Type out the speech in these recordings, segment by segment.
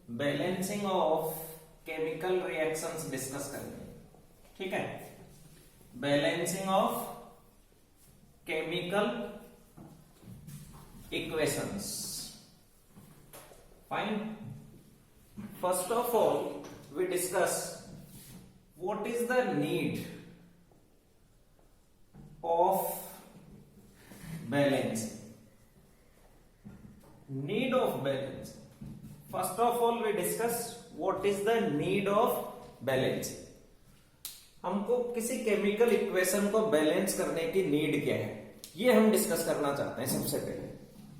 Balancing of chemical reactions discuss करेंगे। ठीक है, balancing of chemical equations. Fine. First of all we discuss what is the need of balance. Need of balance. First of all we discuss what is the need of balance. हमको किसी chemical equation को balance करने की need क्या है, ये हम discuss करना चाहते हैं सबसे पहले।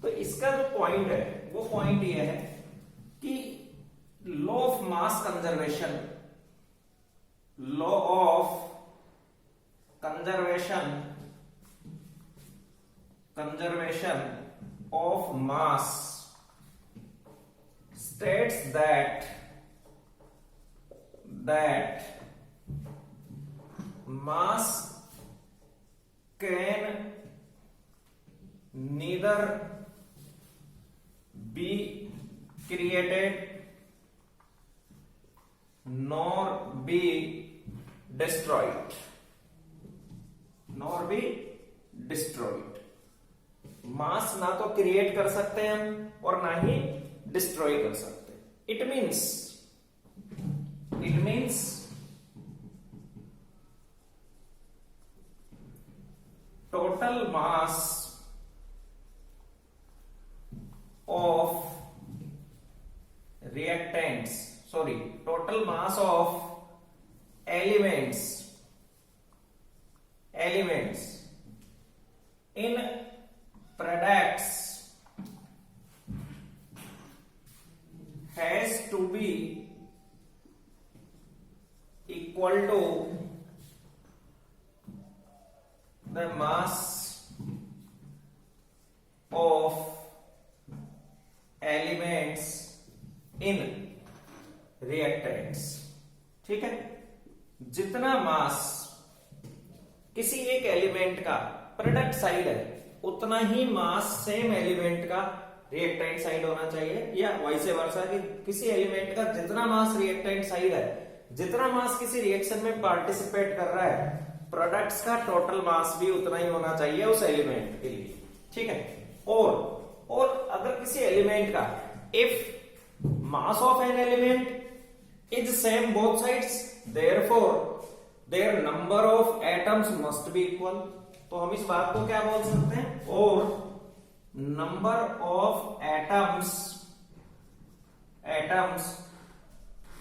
तो इसका जो पॉइंट है वो पॉइंट ये है कि law of mass conservation, law of conservation of mass states that mass can neither be created nor be destroyed. मास ना तो क्रिएट कर सकते हैं हम और ना ही डिस्ट्रॉय कर सकते हैं। It means total mass of reactants, total mass of elements in products has to be equal to the mass of elements in reactants. ठीक है, जितना मास किसी एक एलिमेंट का प्रोडक्ट साइड है उतना ही मास सेम एलिमेंट का रिएक्टेंट साइड होना चाहिए, या वैसे वर्सा कि किसी एलिमेंट का जितना मास रिएक्टेंट साइड है, जितना मास किसी रिएक्शन में पार्टिसिपेट कर रहा है, प्रोडक्ट्स का टोटल मास भी उतना ही होना चाहिए उस एलिमेंट के लिए। ठीक है, और अगर किसी एलिमेंट का if mass of an element is same both sides, therefore their number of atoms must be equal। तो हम इस बात को क्या बोल सकते हैं, और number of atoms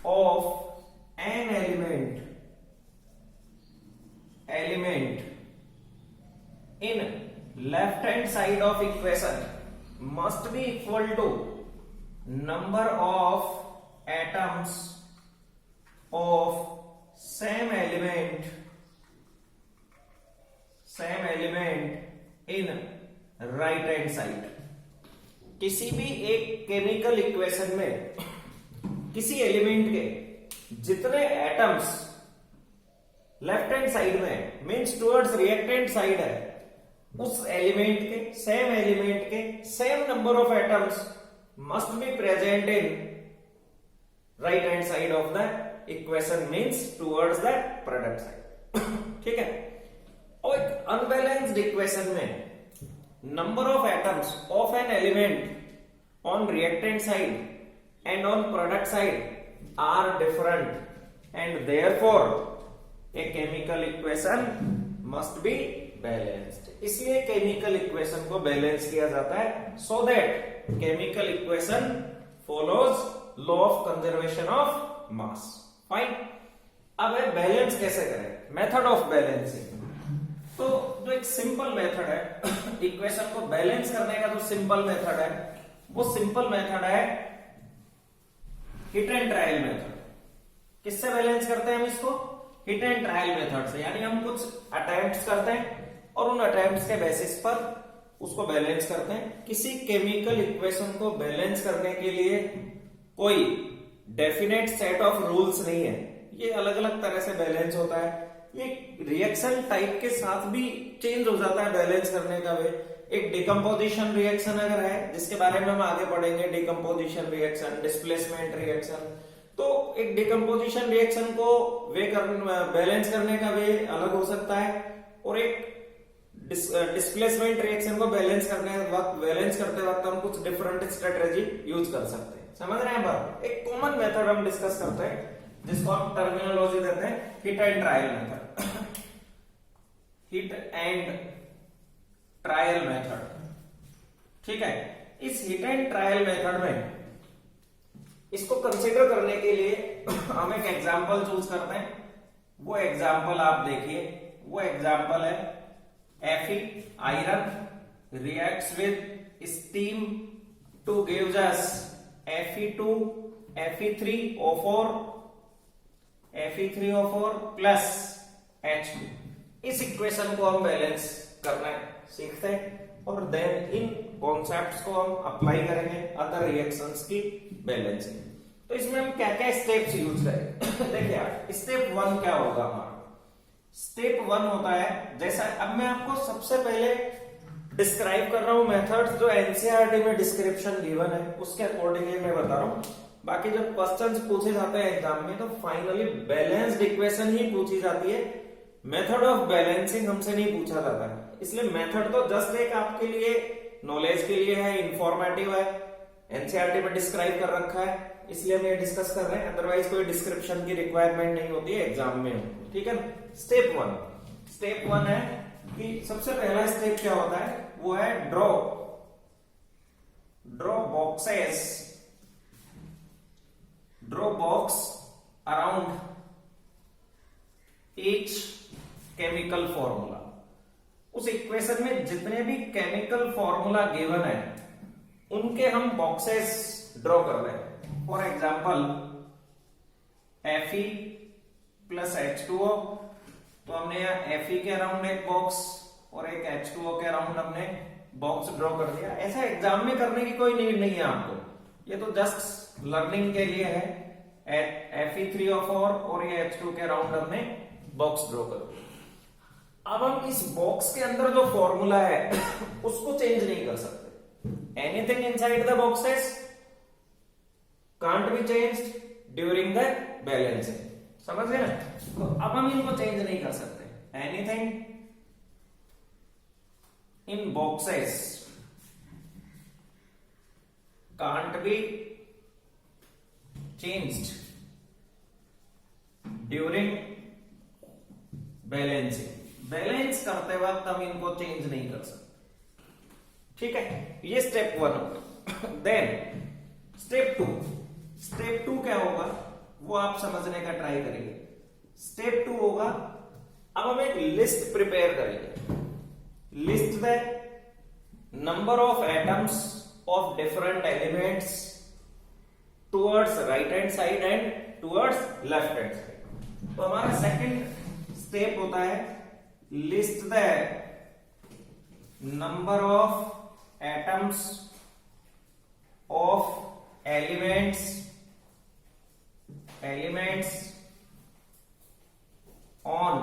of an element in left hand side of equation must be equal to number of atoms of same element in right hand side। किसी भी एक केमिकल इक्वेशन में किसी एलिमेंट के जितने एटम्स लेफ्ट हैंड साइड में means towards reactant side है, उस एलिमेंट के same number of atoms must be present in right hand side of the equation, means towards the product side। ठीक है, और एक अनबैलेंस्ड इक्वेशन में number of atoms of an element on reactant side and on product side are different and therefore a chemical equation must be balanced. इसलिए chemical equation को balance किया जाता है so that chemical equation follows law of conservation of mass. Fine. अब है balance कैसे करें, method of balancing. तो जो एक सिंपल मेथड है इक्वेशन को बैलेंस करने का, जो सिंपल मेथड है वो सिंपल मेथड है हिट एंड ट्रायल मेथड। किससे बैलेंस करते हैं हम इसको, हिट एंड ट्रायल मेथड से। यानी हम कुछ अटेम्प्ट्स करते हैं और उन अटेम्प्ट्स के बेसिस पर उसको बैलेंस करते हैं। किसी केमिकल इक्वेशन को बैलेंस करने के लिए कोई डेफिनेट सेट ऑफ रूल्स नहीं है, ये अलग अलग तरह से बैलेंस होता है। ये रिएक्शन टाइप के साथ भी चेंज हो जाता है बैलेंस करने का वे। एक डिकम्पोजिशन रिएक्शन अगर है, जिसके बारे में हम आगे पढ़ेंगे, डिकम्पोजिशन रिएक्शन, डिस्प्लेसमेंट रिएक्शन, तो एक डिकम्पोजिशन रिएक्शन को बैलेंस करने का वे अलग हो सकता है, और एक डिस्प्लेसमेंट रिएक्शन को बैलेंस करते वक्त हम कुछ डिफरेंट स्ट्रेटेजी यूज कर सकते हैं। समझ रहे हैं बात? एक कॉमन मेथड हम डिस्कस करते हैं, जिसको हम टर्मिनोलॉजी देते हैं hit and trial method. Hit and trial method, ठीक है। इस हिट एंड ट्रायल मेथड में इसको कंसीडर करने के लिए हम एक एग्जांपल चूज करते हैं। वो एग्जांपल आप देखिए, वो एग्जांपल है Fe iron reacts with steam two gives us Fe2 Fe3O4 Fe3O4 plus H2। इस इक्वेशन को हम बैलेंस करना सीखते हैं, और देन इन कॉन्सेप्ट्स को हम अप्लाई करेंगे अदर रिएक्शंस की बैलेंसिंग। तो इसमें हम क्या क्या स्टेप्स यूज करेंगे देखिए आप, स्टेप 1 क्या होगा हमारा? स्टेप 1 होता है, जैसा अब मैं आपको सबसे पहले डिस्क्राइब कर रहा हूं मेथड्स जो एनसीईआरटी में डिस्क्रिप्शन गिवन है, उसके अकॉर्डिंगली मैं बता रहा हूं। बाकी जब क्वेश्चंस पूछे जाते हैं एग्जाम में, तो फाइनली बैलेंस्ड इक्वेशन ही पूछी जाती है, मेथड ऑफ बैलेंसिंग हमसे नहीं पूछा जाता है। इसलिए मेथड तो जस्ट एक आपके लिए नॉलेज के लिए है, इंफॉर्मेटिव है, एनसीईआरटी में डिस्क्राइब कर रखा है, इसलिए हम ये डिस्कस कर रहे हैं। अदरवाइज कोई डिस्क्रिप्शन की रिक्वायरमेंट नहीं होती है एग्जाम में, ठीक है ना। स्टेप 1 है कि सबसे पहला स्टेप क्या होता है, वो है draw box around each chemical formula. उस इक्वेशन में जितने भी केमिकल फॉर्मूला गिवन है, उनके हम बॉक्सेस ड्रॉ कर रहे हैं। For example Fe plus H2O, तो हमने यहाँ Fe के अराउंड एक बॉक्स और एक H2O के अराउंड हमने बॉक्स ड्रॉ कर दिया। ऐसा एग्जाम में करने की कोई नीड नहीं है आपको, ये तो जस्ट लर्निंग के लिए है। Fe3O4 और ये H2 के अराउंड हमने बॉक्स ड्रॉ कर दिया। अब हम इस बॉक्स के अंदर जो फॉर्मूला है उसको चेंज नहीं कर सकते। Anything inside the boxes can't be changed during the balancing, समझ गए ना। तो अब हम इनको चेंज नहीं कर सकते। Anything in boxes can't be changed during balancing. Balance करते वक्त हम इनको चेंज नहीं कर सकते, ठीक है। ये स्टेप 1 होगा। देन स्टेप 2 क्या होगा वो आप समझने का ट्राई करेंगे। स्टेप 2 होगा, अब हम एक लिस्ट प्रिपेयर करेंगे। List the number of atoms of different elements towards right hand side and towards left hand side. तो हमारा सेकंड स्टेप होता है list the number of atoms of elements on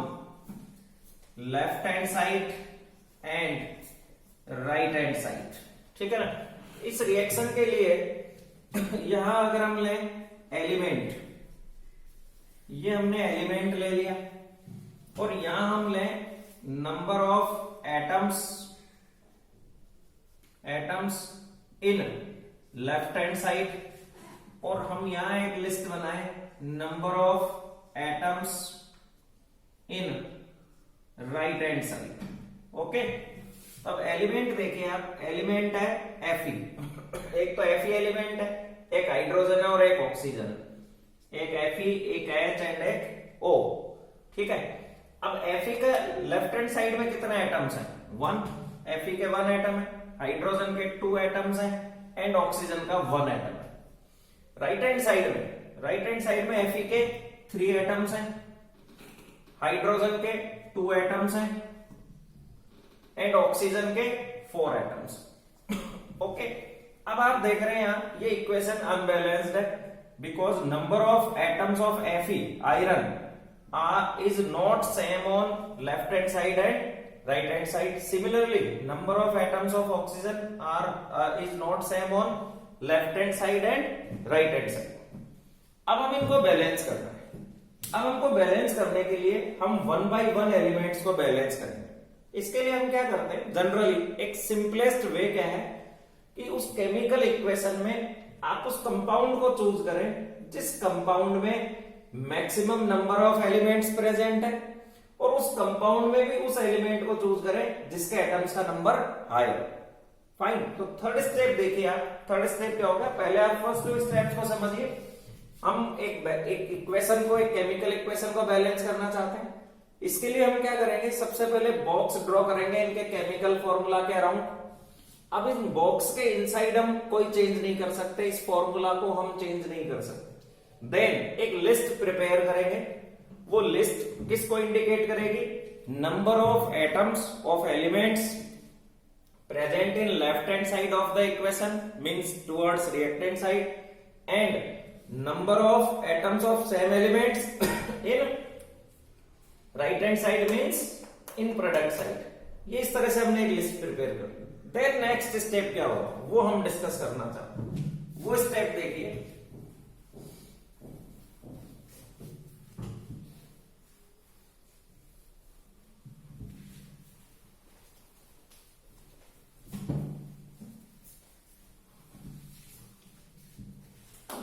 left hand side and right hand side, ठीक है ना। इस reaction के लिए यहां अगर हम लें एलिमेंट, ये हमने एलिमेंट ले लिया, और यहां हम लें number of atoms in left hand side, और हम यहां एक लिस्ट बनाए number of atoms in right hand side. Okay, अब एलिमेंट देखिए आप, एलिमेंट है Fe, एक तो Fe एलिमेंट है, एक हाइड्रोजन है और एक ऑक्सीजन, एक Fe, एक H एंड एक O, ठीक है। अब Fe का लेफ्ट हैंड साइड में कितने एटम्स हैं? 1, Fe के 1 एटम है, हाइड्रोजन के 2 एटम्स हैं एंड ऑक्सीजन का 1 एटम है। राइट हैंड साइड में Fe के 3 एटम्स हैं, हाइड्रोजन के 2 एटम्स हैं एंड ऑक्सीजन के 4 एटम्स। ओके, अब आप देख रहे हैं यहां ये इक्वेशन अनबैलेंस्ड है, because number of atoms of Fe iron is not same on left hand side and right hand side. Similarly, number of atoms of oxygen are is not same on left hand side and right hand side. अब हम इनको balance करना है. अब हमको balance करने के लिए हम 1 by 1 एलिमेंट्स को बैलेंस करेंगे. इसके लिए हम क्या करते हैं, जनरली एक सिंपलेस्ट वे क्या है कि उस केमिकल इक्वेशन में आप उस कंपाउंड को चूज करें जिस कंपाउंड में maximum number of elements present है, और उस कंपाउंड में भी उस एलिमेंट को चूज करें जिसके एटम्स का नंबर हाई है. फाइन. तो थर्ड स्टेप देखिए आप. थर्ड स्टेप क्या होगा, पहले आप फर्स्ट टू स्टेप्स को समझिए. हम एक इक्वेशन को, एक केमिकल इक्वेशन को बैलेंस करना चाहते हैं. इसके लिए हम क्या करेंगे, सबसे पहले बॉक्स ड्रॉ करेंगे इनके केमिकल फॉर्मूला के अराउंड. अब इन बॉक्स के इनसाइड हम कोई चेंज नहीं कर सकते, इस फॉर्मूला को हम चेंज नहीं कर सकते. देन एक लिस्ट प्रिपेयर करेंगे. वो लिस्ट किसको इंडिकेट करेगी, number of atoms of elements present in left hand side of the equation means towards reactant side, and number of atoms of same elements in right hand side means in product side. ये इस तरह से हमने एक list prepare कर ली. Then next step क्या होगा वो हम डिस्कस करना चाहते हैं. वो स्टेप देखिए.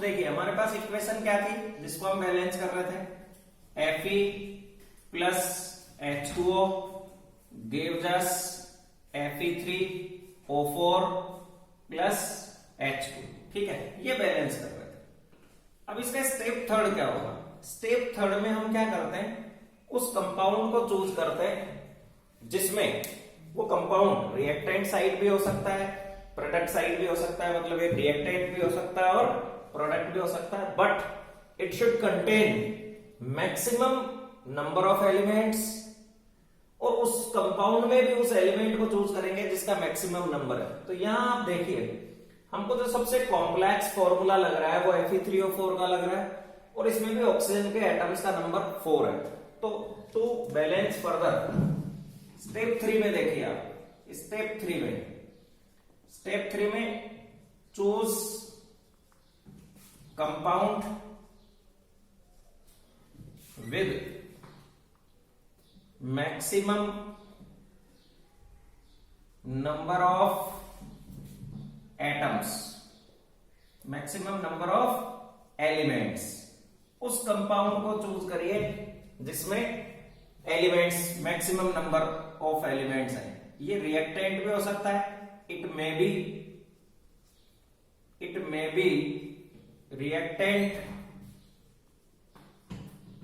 देखिए हमारे पास इक्वेशन क्या थी जिसको हम बैलेंस कर रहे थे. Fe plus H2O gives us Fe3O4 plus H2. ठीक है, ये बैलेंस कर रहे थे. अब इसका स्टेप थर्ड क्या होगा. स्टेप थर्ड में हम क्या करते हैं, उस कंपाउंड को चूज करते हैं जिसमें वो कंपाउंड रिएक्टेंट साइड भी हो सकता है, प्रोडक्ट साइड भी हो सकता है, मतलब एक रिएक्टेंट भी हो सकता है और प्रोडक्ट भी हो सकता है, but it should contain maximum number of elements, और उस कंपाउंड में भी उस एलिमेंट को चूज करेंगे जिसका मैक्सिमम नंबर है. तो यहां आप देखिए हमको जो सबसे कॉम्प्लेक्स फॉर्मूला लग रहा है वो Fe3O4 का लग रहा है, और इसमें भी ऑक्सीजन के एटम्स का नंबर 4 है. तो टू बैलेंस फर्दर स्टेप 3 में देखिए आप. स्टेप 3 में choose compound with maximum number of atoms, maximum number of elements. उस कंपाउंड को चूज करिए जिसमें elements maximum number of elements हैं. ये रिएक्टेंट भी हो सकता है, इट मे बी रिएक्टेंट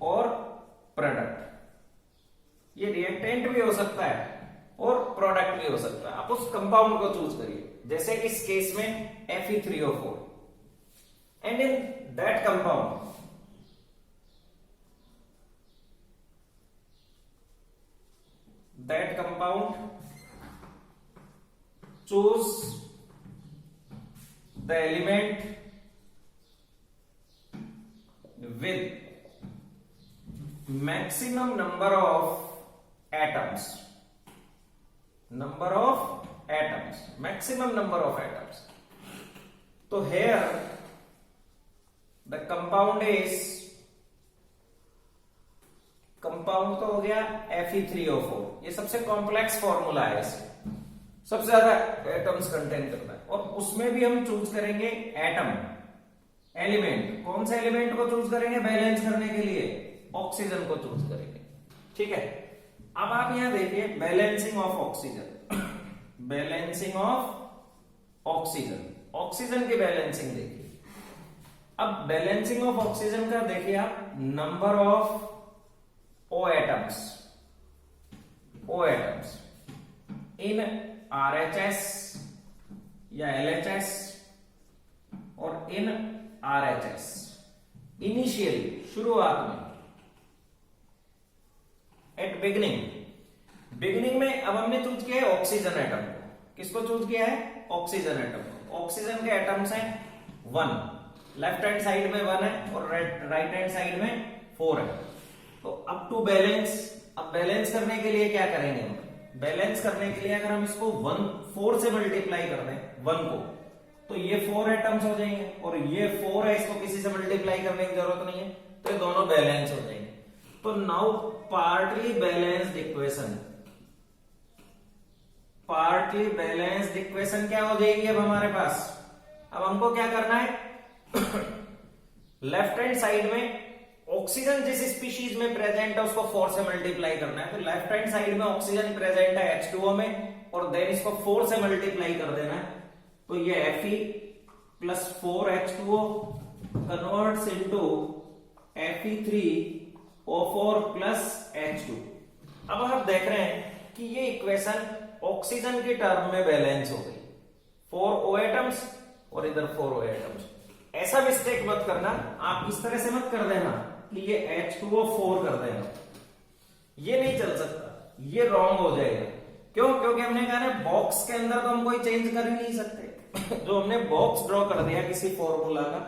और प्रोडक्ट. ये रिएक्टेंट भी हो सकता है और प्रोडक्ट भी हो सकता है. आप उस कंपाउंड को चूज करिए, जैसे इस केस में Fe3O4, and in that compound choose the element with maximum number of atoms, maximum number of atoms. So here the compound तो हो गया Fe3O4. ये सबसे कॉम्प्लेक्स फॉर्मूला है, इसमें सबसे ज्यादा एटम्स कंटेन करता है, और उसमें भी हम चूज करेंगे एलिमेंट. कौन से एलिमेंट को चूज करेंगे बैलेंस करने के लिए, ऑक्सीजन को चूज करेंगे. ठीक है, अब आप यहां देखिए बैलेंसिंग ऑफ ऑक्सीजन, ऑक्सीजन की बैलेंसिंग देखिए. अब बैलेंसिंग ऑफ ऑक्सीजन का देखिए आप, number of O atoms in RHS या LHS और इन RHS. इनिशियली, शुरुआत में, एट बिगिनिंग में अब हमने चूज किया है ऑक्सीजन एटम को. किसको चूज किया है, ऑक्सीजन एटम को. ऑक्सीजन के एटम्स हैं 1, लेफ्ट हैंड साइड में 1 है और राइट हैंड साइड में 4 है. तो अब टू बैलेंस, अब बैलेंस करने के लिए क्या करेंगे हम, बैलेंस करने के लिए अगर हम इसको 4 से मल्टीप्लाई कर दें 1 को, तो ये 4 एटम्स हो जाएंगे, और ये 4 है, इसको किसी से मल्टीप्लाई करने की जरूरत नहीं है, तो ये दोनों बैलेंस हो जाएंगे। तो now partly balanced equation, partly balanced equation क्या हो जाएगी अब हमारे पास? अब हमको क्या करना है, लेफ्ट हैंड साइड में ऑक्सीजन जिस स्पीशीज में प्रेजेंट है उसको 4 से मल्टीप्लाई करना है। तो लेफ्ट हैंड साइड में ऑक्सीजन प्रेजेंट है H2O में, और देन इसको 4 से मल्टीप्लाई कर देना है। तो ये Fe plus 4H2O converts into Fe3O4 plus H2। अब आप देख रहे हैं कि ये इक्वेशन ऑक्सीजन के टर्म में बैलेंस हो गई, 4 O एटम्स और इधर 4 O एटम्स। ऐसा मिस्टेक मत करना, आप इस तरह से मत कर देना कि ये H2O4 कर देना, ये नहीं चल सकता, ये रॉन्ग हो जाएगा। क्यों? क्योंकि हमने कहा ना बॉक्स के अंदर तो हम कोई चेंज कर ही नहीं सकते। जो हमने बॉक्स ड्रॉ कर दिया किसी फॉर्मूला का,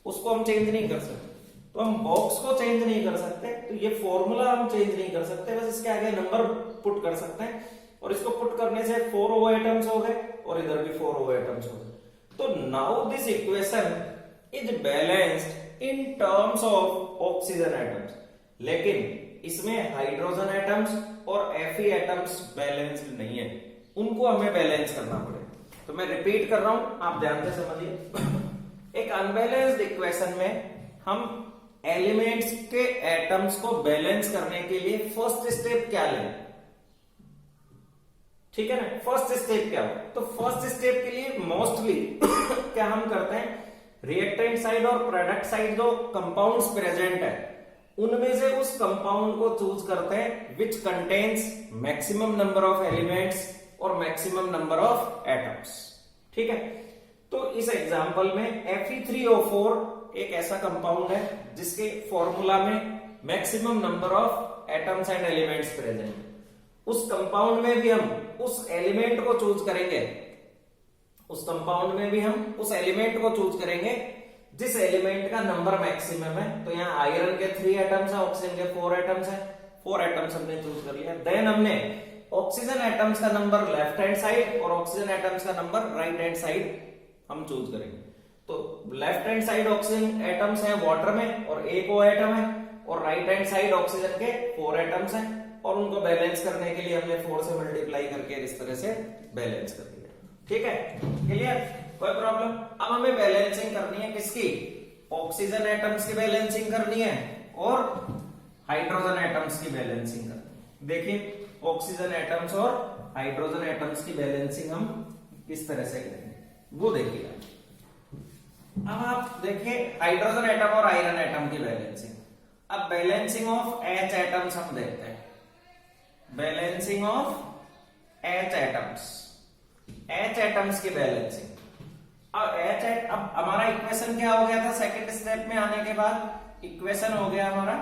उसको हम चेंज नहीं कर सकते। तो हम बॉक्स को चेंज नहीं कर सकते, तो ये फॉर्मूला हम चेंज नहीं कर सकते, बस इसके आगे नंबर पुट कर सकते हैं, और इसको पुट करने से 4 O एटम्स हो गए और इधर भी 4 O एटम्स हो गए। तो now this equation is balanced in terms of oxygen atoms, लेकिन इसमें हाइड्रोजन एटम्स और Fe एटम्स बैलेंस्ड नहीं है, उनको हमें बैलेंस करना पड़ेगा। तो मैं रिपीट कर रहा हूं, आप ध्यान से समझिए। एक अनबैलेंस्ड इक्वेशन में हम एलिमेंट्स के एटम्स को बैलेंस करने के लिए फर्स्ट स्टेप क्या लें? ठीक है ना, फर्स्ट स्टेप क्या हो? तो फर्स्ट स्टेप के लिए मोस्टली क्या हम करते हैं, रिएक्टेंट साइड और प्रोडक्ट साइड जो कंपाउंड्स प्रेजेंट है उनमें से उस कंपाउंड को चूज करते हैं which contains maximum number of elements और मैक्सिमम नंबर ऑफ एटम्स। ठीक है, तो इस एग्जांपल में Fe3O4 एक ऐसा कंपाउंड है जिसके फॉर्मूला में maximum number of atoms and elements present. उस कंपाउंड में भी हम उस एलिमेंट को चूज करेंगे, उस कंपाउंड में भी हम उस एलिमेंट को चूज करेंगे जिस एलिमेंट का नंबर मैक्सिमम है। तो यहाँ आयरन के 3 एटम्स है, ऑक्सीजन के 4 एटम्स है, 4 एटम्स हमने चूज कर लिया। देन हमने ऑक्सीजन एटम्स का नंबर लेफ्ट हैंड साइड और ऑक्सीजन एटम्स का नंबर राइट हैंड साइड हम चूज करेंगे। तो left hand side oxygen atoms है वाटर में और 1 O एटम है, और राइट हैंड साइड ऑक्सीजन के 4 एटम्स हैं, और उनको बैलेंस करने के लिए हमने 4 से मल्टीप्लाई करके इस तरह से बैलेंस कर दिया। ठीक है, क्लियर? कोई प्रॉब्लम? अब हमें बैलेंसिंग करनी है किसकी? ऑक्सीजन एटम्स की बैलेंसिंग करनी है और हाइड्रोजन एटम्स की बैलेंसिंग करनी है। देखिए ऑक्सीजन एटम्स और हाइड्रोजन एटम्स की बैलेंसिंग हम किस तरह से करेंगे वो देखिए। अब आप देखिए हाइड्रोजन एटम और आयरन एटम की बैलेंसिंग। अब बैलेंसिंग ऑफ H एटम्स हम देखते हैं, balancing of H atoms, H atoms की बैलेंसिंग। अब हमारा इक्वेशन क्या हो गया था सेकंड स्टेप में आने के बाद? इक्वेशन हो गया हमारा,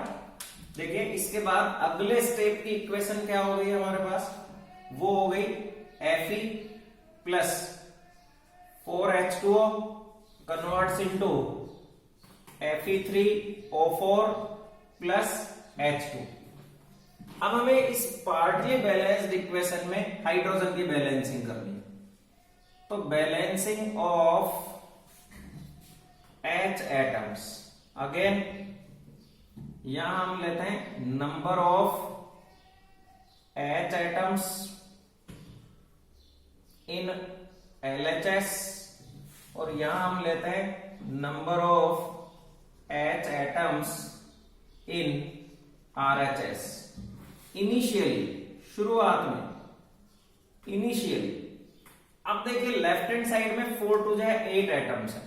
देखिए इसके बाद अगले स्टेप की इक्वेशन क्या हो गई हमारे पास? वो हो गई Fe plus 4H2O converts into Fe3O4 plus H2। अब हमें इस पार्टली बैलेंस्ड इक्वेशन में हाइड्रोजन की बैलेंसिंग करनी है। तो balancing of H atoms, again यहां हम लेते हैं number of H atoms in LHS, और यहां हम लेते हैं number of H atoms in RHS। Initially, शुरुआत में, इनिशियली। अब देखिए लेफ्ट हैंड साइड में 4 2 जाए 8 एटम्स है,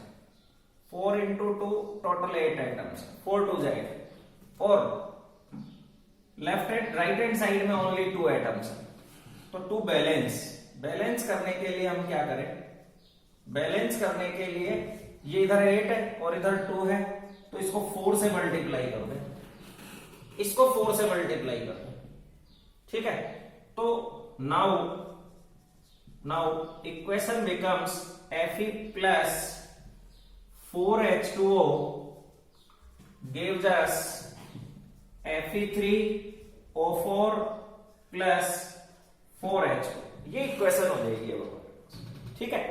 4 into 2 टोटल 8 एटम्स, 4 2 जाए, और left hand right hand side में ओनली 2 एटम्स है। तो टू बैलेंस करने के लिए हम क्या करें? बैलेंस करने के लिए ये इधर 8 है और इधर 2 है, तो इसको 4 से मल्टीप्लाई कर दें, इसको 4 से मल्टीप्लाई कर दें। ठीक है, तो now equation becomes Fe plus 4H2O gives us Fe3O4 plus 4H2, ये इक्वेशन हो जाएगी अब। ठीक है,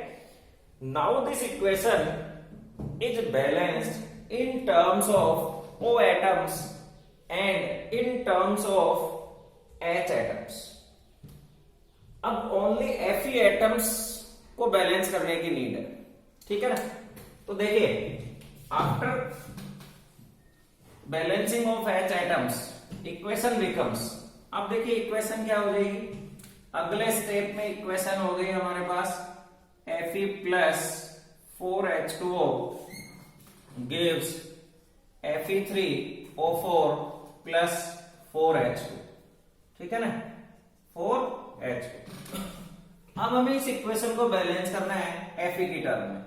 now this equation is balanced in terms of O atoms and in terms of H atoms. अब ओनली Fe एटम्स को balance करने की नीड है। ठीक है ना, तो देखिए after balancing of H atoms equation becomes, अब देखिए इक्वेशन क्या हो जाएगी, अगले स्टेप में इक्वेशन हो गई हमारे पास Fe plus 4H2O gives Fe3O4 plus 4H2। ठीक है ना, 4H2। अब हमें इस इक्वेशन को बैलेंस करना है Fe की टर्म में,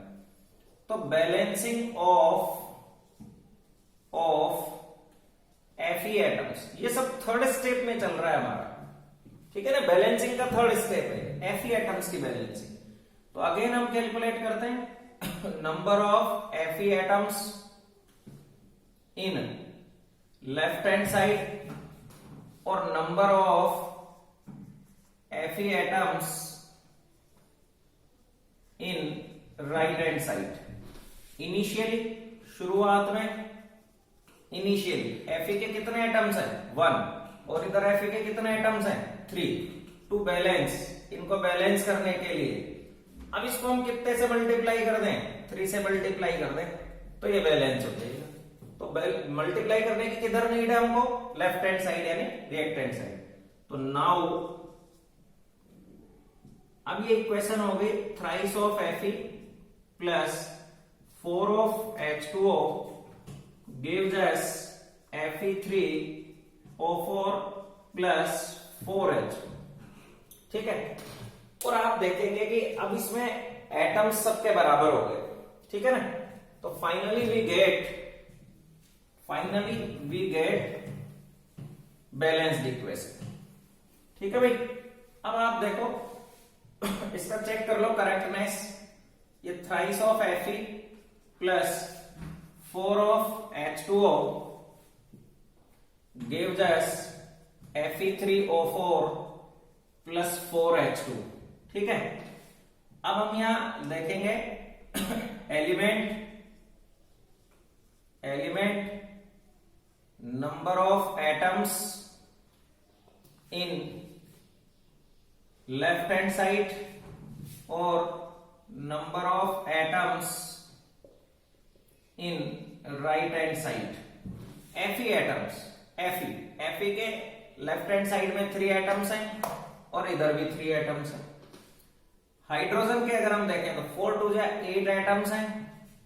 तो बैलेंसिंग ऑफ Fe एटम्स, ये सब थर्ड स्टेप में चल रहा है हमारा। ठीक है ना, बैलेंसिंग का थर्ड स्टेप है Fe एटम्स की बैलेंसिंग। तो अगेन हम कैलकुलेट करते हैं number of Fe atoms in left hand side और number of Fe atoms in right hand side. Initially, शुरुआत में इनिशियली Fe के कितने एटम्स हैं 1, और इधर Fe के कितने एटम्स हैं 3। टू बैलेंस, इनको बैलेंस करने के लिए अब इसको हम कितने से मल्टीप्लाई कर दें, 3 से मल्टीप्लाई कर दें तो ये बैलेंस हो जाएगा। तो मल्टीप्लाई करने की किधर नीड है हमको, लेफ्ट हैंड साइड यानी रिएक्ट हैंड साइड। तो नाउ अब ये इक्वेशन हो गई thrice of Fe plus 4 of H2O gives us Fe3O4 plus 4H2। ठीक है, और आप देखेंगे कि अब इसमें एटम्स सबके बराबर हो गए। ठीक है ना, तो finally we get balanced equation. ठीक है भाई, अब आप देखो इसका चेक कर लो करेक्टनेस। ये thrice of Fe plus 4 of H2O gives us Fe3O4 plus 4H2। ठीक है, अब हम यहां देखेंगे element number of atoms in left hand side और number of atoms in right hand side. Fe atoms, Fe के लेफ्ट हैंड साइड में 3 atoms हैं और इधर भी 3 एटम्स हैं। हाइड्रोजन के अगर हम देखें तो 4 2 8 एटम्स हैं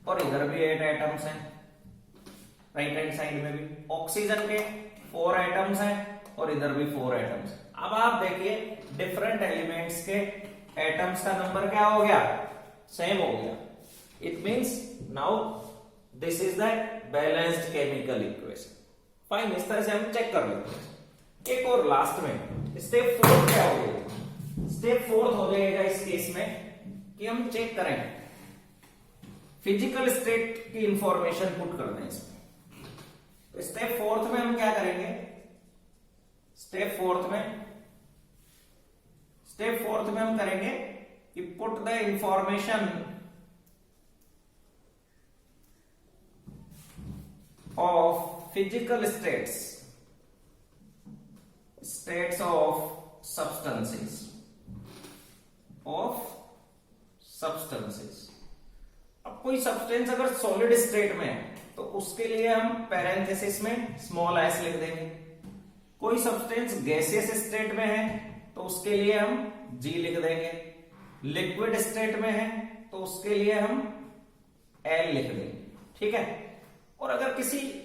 और इधर भी 8 एटम्स हैं राइट हैंड साइड में भी। ऑक्सीजन के 4 एटम्स हैं और इधर भी 4 एटम्स हैं। अब आप देखिए डिफरेंट एलिमेंट्स के एटम्स का नंबर क्या हो गया, सेम हो गया। It means now this is the balanced chemical equation. Fine, इस तरह से हम चेक कर लेते हैं। एक और लास्ट में स्टेप 4 क्या हो जाएगा, स्टेप 4 हो जाएगा इस केस में कि हम चेक करेंगे फिजिकल स्टेट की इंफॉर्मेशन पुट कर दें इसमें। तो स्टेप 4 में हम क्या करेंगे, स्टेप 4 में हम करेंगे कि put the information of physical states of substances। अब कोई सब्सटेंस अगर सॉलिड स्टेट में है तो उसके लिए हम पैरेंथेसिस में स्मॉल s लिख देंगे। कोई सब्सटेंस गैसियस स्टेट में है तो उसके लिए हम G लिख देंगे। लिक्विड स्टेट में है तो उसके लिए हम L लिख देंगे। ठीक है, और अगर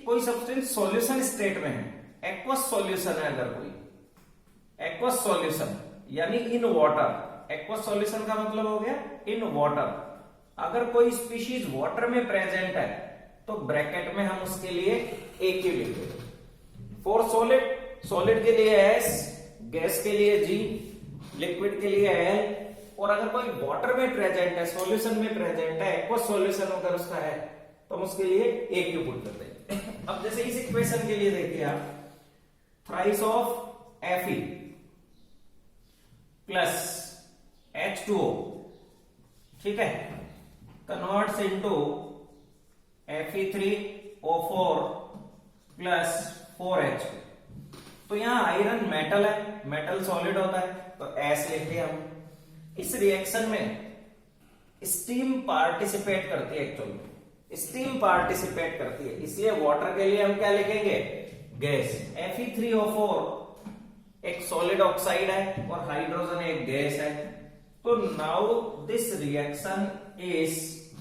कोई सब्सटेंस सॉल्यूशन स्टेट में है, एक्वस सॉल्यूशन है, अगर कोई एक्वस सॉल्यूशन यानी इन वाटर, एक्वस सॉल्यूशन का मतलब हो गया इन वाटर। अगर कोई स्पीशीज वाटर में प्रेजेंट है तो ब्रैकेट में हम उसके लिए एक ही लिख देंगे। फॉर सॉलिड के लिए S, गैस के लिए G, लिक्विड के लिए L, और अगर कोई वाटर में प्रेजेंट है, सॉल्यूशन में प्रेजेंट है, एक्वस सॉल्यूशन अगर उसका है तो हम उसके लिए एक ही पुट कर देंगे। अब जैसे इस इक्वेशन के लिए देखिए आप, thrice of Fe plus H2O, ठीक है, converts into Fe3O4 plus 4H2। तो यहां आयरन मेटल है, मेटल सॉलिड होता है, तो S लिखते हम। इस रिएक्शन में स्टीम पार्टिसिपेट करती है, एक्चुअली स्टीम पार्टिसिपेट करती है, इसलिए वाटर के लिए हम क्या लिखेंगे, गैस। Fe3O4 एक सॉलिड ऑक्साइड है और हाइड्रोजन एक गैस है। तो now this reaction is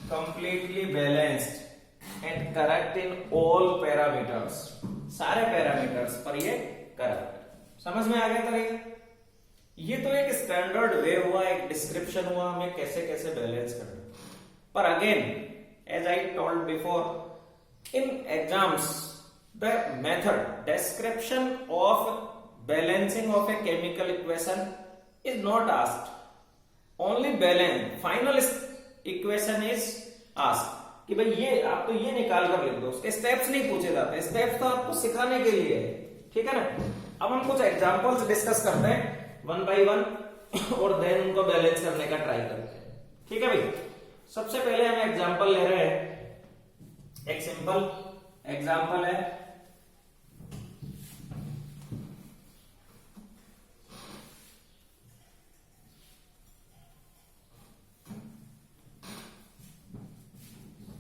completely balanced and correct in all parameters, सारे पैरामीटर्स पर ये करेक्ट। समझ में आ गया तरीका? ये तो एक स्टैंडर्ड वे हुआ, एक डिस्क्रिप्शन हुआ हमें कैसे कैसे बैलेंस करना। पर again as I told before, in exams the method description of balancing of a chemical equation is not asked, only balance final equation is asked कि भाई ये आप तो ये निकाल कर लिख दो, उसके स्टेप्स नहीं पूछे जाते, स्टेप्स तो आपको सिखाने के लिए है, ठीक है ना। अब हम कुछ एग्जांपल्स डिस्कस करते हैं वन बाय वन और देन उनको बैलेंस करने का ट्राई करते हैं, ठीक है भाई। सबसे पहले हम एग्जांपल ले रहे हैं, एक सिंपल एग्जांपल है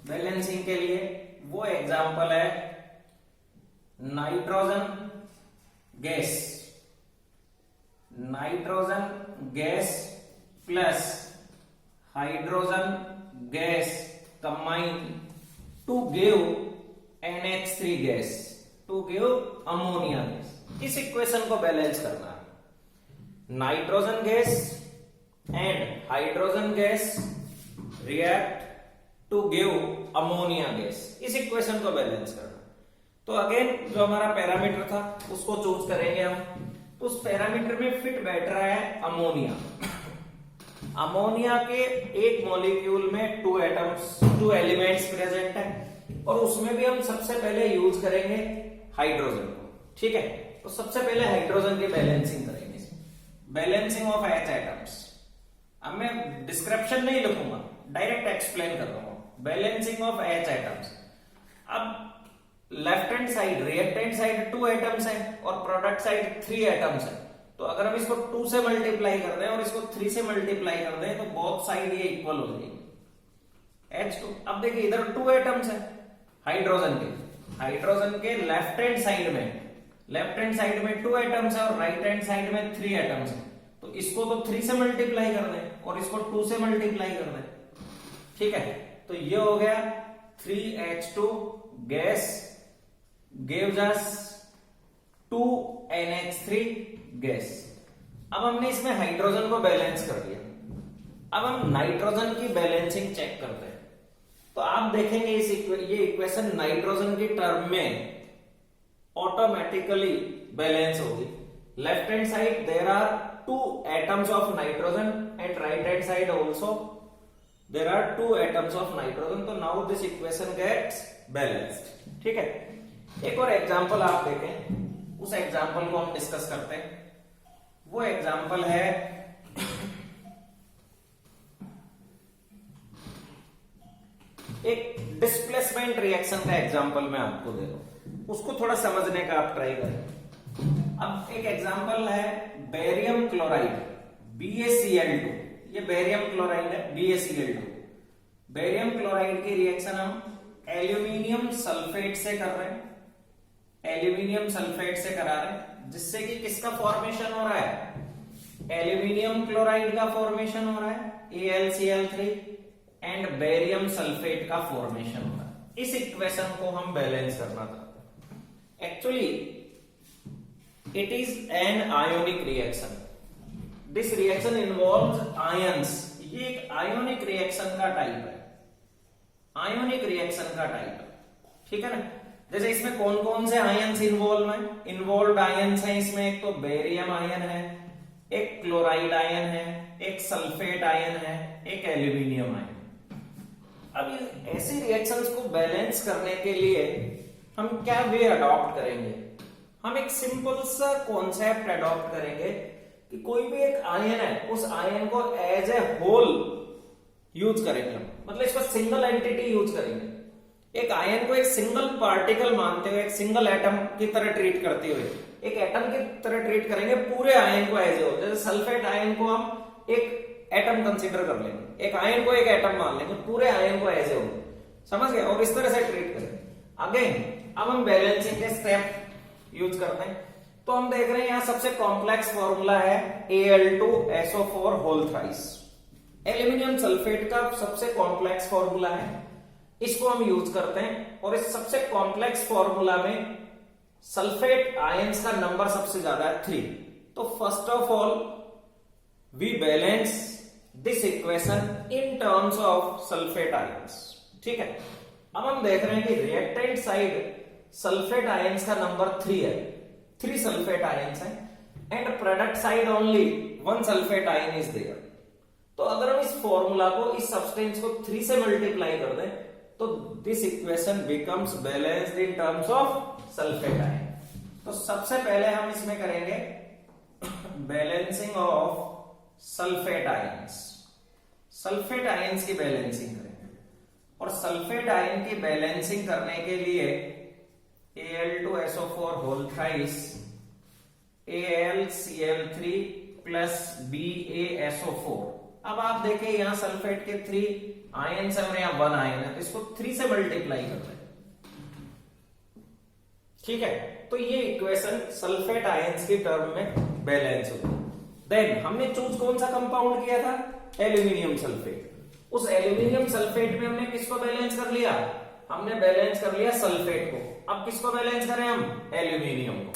बैलेंसिंग के लिए। वो एग्जांपल है nitrogen gas, nitrogen gas plus hydrogen gas combine to give NH3 gas, to give ammonia gas. इस इक्वेशन को बैलेंस करना है। Nitrogen gas and hydrogen gas react to give ammonia gas, इस इक्वेशन को बैलेंस करना। तो again जो हमारा पैरामीटर था उसको चूज करेंगे हम। तो उस पैरामीटर में फिट बैठ रहा है अमोनिया। अमोनिया के एक मॉलिक्यूल में टू एलिमेंट्स प्रेजेंट है और उसमें भी हम सबसे पहले यूज करेंगे हाइड्रोजन को, ठीक है। तो सबसे पहले हाइड्रोजन की बैलेंसिंग करेंगे, बैलेंसिंग ऑफ H एटम्स। अब मैं डिस्क्रिप्शन नहीं लिखूंगा, डायरेक्ट एक्सप्लेन कर रहा हूं, बैलेंसिंग ऑफ H एटम्स। अब left hand side reactant side 2 atoms है और प्रोडक्ट साइड 3 एटम्स है। तो अगर हम इसको 2 से मल्टीप्लाई कर दें और इसको 3 से मल्टीप्लाई कर दें तो बोथ साइड ये इक्वल हो जाएगी H2। अब देखिए इधर 2 एटम्स है हाइड्रोजन के लेफ्ट हैंड साइड में 2 एटम्स है और राइट हैंड साइड में 3 एटम्स है। तो इसको तो 3 से मल्टीप्लाई कर दें और इसको 2 से मल्टीप्लाई कर दें, ठीक है। तो ये हो गया 3H2 gas gives us 2NH3 gas. अब हमने इसमें हाइड्रोजन को बैलेंस कर दिया। अब हम नाइट्रोजन की बैलेंसिंग चेक करते हैं। तो आप देखेंगे ये इक्वेशन नाइट्रोजन की टर्म में ऑटोमेटिकली बैलेंस होगी। Left hand side there are 2 atoms of nitrogen and right hand side also there are 2 atoms of nitrogen. तो now this equation gets balanced, ठीक है। एक और एग्जांपल आप देखें, उस एग्जांपल को हम डिस्कस करते हैं। वो एग्जांपल है एक डिस्प्लेसमेंट रिएक्शन का एग्जांपल मैं आपको दे रहा हूं, उसको थोड़ा समझने का आप ट्राई करें। अब एक एग्जांपल है बेरियम क्लोराइड BaCl2। ये बेरियम क्लोराइड है BaCl2। बेरियम क्लोराइड की रिएक्शन हम एल्यूमिनियम सल्फेट से कर रहे हैं, एल्यूमिनियम सल्फेट से करा रहे हैं, जिससे कि किसका फॉर्मेशन हो रहा है, एल्यूमिनियम क्लोराइड का फॉर्मेशन हो रहा है AlCl3 एंड बेरियम सल्फेट का फॉर्मेशन हो रहा है। इस इक्वेशन को हम बैलेंस करना चाहते हैं। Actually it is an ionic reaction. This reaction involves ions. ये एक आयोनिक रिएक्शन का टाइप है, आयोनिक रिएक्शन का टाइप है, ठीक है ना। जैसे इसमें कौन कौन से आयंस इन्वॉल्व हैं? इन्वॉल्व आयंस हैं इसमें, एक तो बेरियम आयन है, एक क्लोराइड आयन है, एक सल्फेट आयन है, एक एल्यूमिनियम आयन। अब ऐसी रिएक्शंस को बैलेंस करने के लिए हम क्या वे अडॉप्ट करेंगे? हम एक सिंपल सा कॉन्सेप्ट अडॉप्ट करेंगे कि कोई भी एक आयन है, उस आयन को एज ए होल यूज करेंगे हम, मतलब इसको सिंगल एंटिटी यूज करेंगे। एक आयन को एक सिंगल पार्टिकल मानते हुए, एक सिंगल एटम की तरह ट्रीट करते हुए, एक एटम की तरह ट्रीट करेंगे पूरे आयन को एज ए होल। जैसे सल्फेट आयन को हम एक एटम कंसीडर कर लेंगे, एक आयन को एक एटम मान लेंगे, पूरे आयन को एज ए होल, समझ गए, और इस तरह से ट्रीट करेंगे। अगेन अब हम बैलेंसिंग के स्टेप यूज करते हैं। तो हम देख रहे हैं यहां सबसे कॉम्प्लेक्स फॉर्मूला है Al2SO4 whole thrice. Aluminium sulphate का सबसे कॉम्प्लेक्स फॉर्मूला है, इसको हम यूज करते हैं। और इस सबसे कॉम्प्लेक्स फॉर्मूला में सल्फेट आयंस का नंबर सबसे ज्यादा है 3। तो first of all we balance this equation in terms of sulphate ions. ठीक है, अब हम देख रहे हैं कि रिएक्टेंट साइड सल्फेट आयंस का नंबर 3 है, 3 सल्फेट आयंस है, and product side only 1 sulphate ion is there. तो अगर हम इस फॉर्मूला को, इस सब्सटेंस को 3 से मल्टीप्लाई कर दें तो this equation becomes balanced in terms of sulphate ion. तो सबसे पहले हम इसमें करेंगे balancing of sulphate ions. Sulphate ions की बैलेंसिंग करेंगे, और सल्फेट आयन की बैलेंसिंग करने के लिए Al2SO4 whole thrice AlCl3 plus BaSO4। अब आप देखें यहां सल्फेट के 3 आयंस है और यहां 1 आयन है, तो इसको 3 से मल्टीप्लाई करते हैं। ठीक है, तो ये इक्वेशन सल्फेट आयंस की टर्म में बैलेंस होती है। देन हमने चूज कौन सा कंपाउंड किया था? Aluminium sulphate. उस एल्यूमिनियम सल्फेट में हमने किसको बैलेंस कर लिया? हमने बैलेंस कर लिया सल्फेट को। अब किसको बैलेंस करें हम? एल्यूमिनियम को।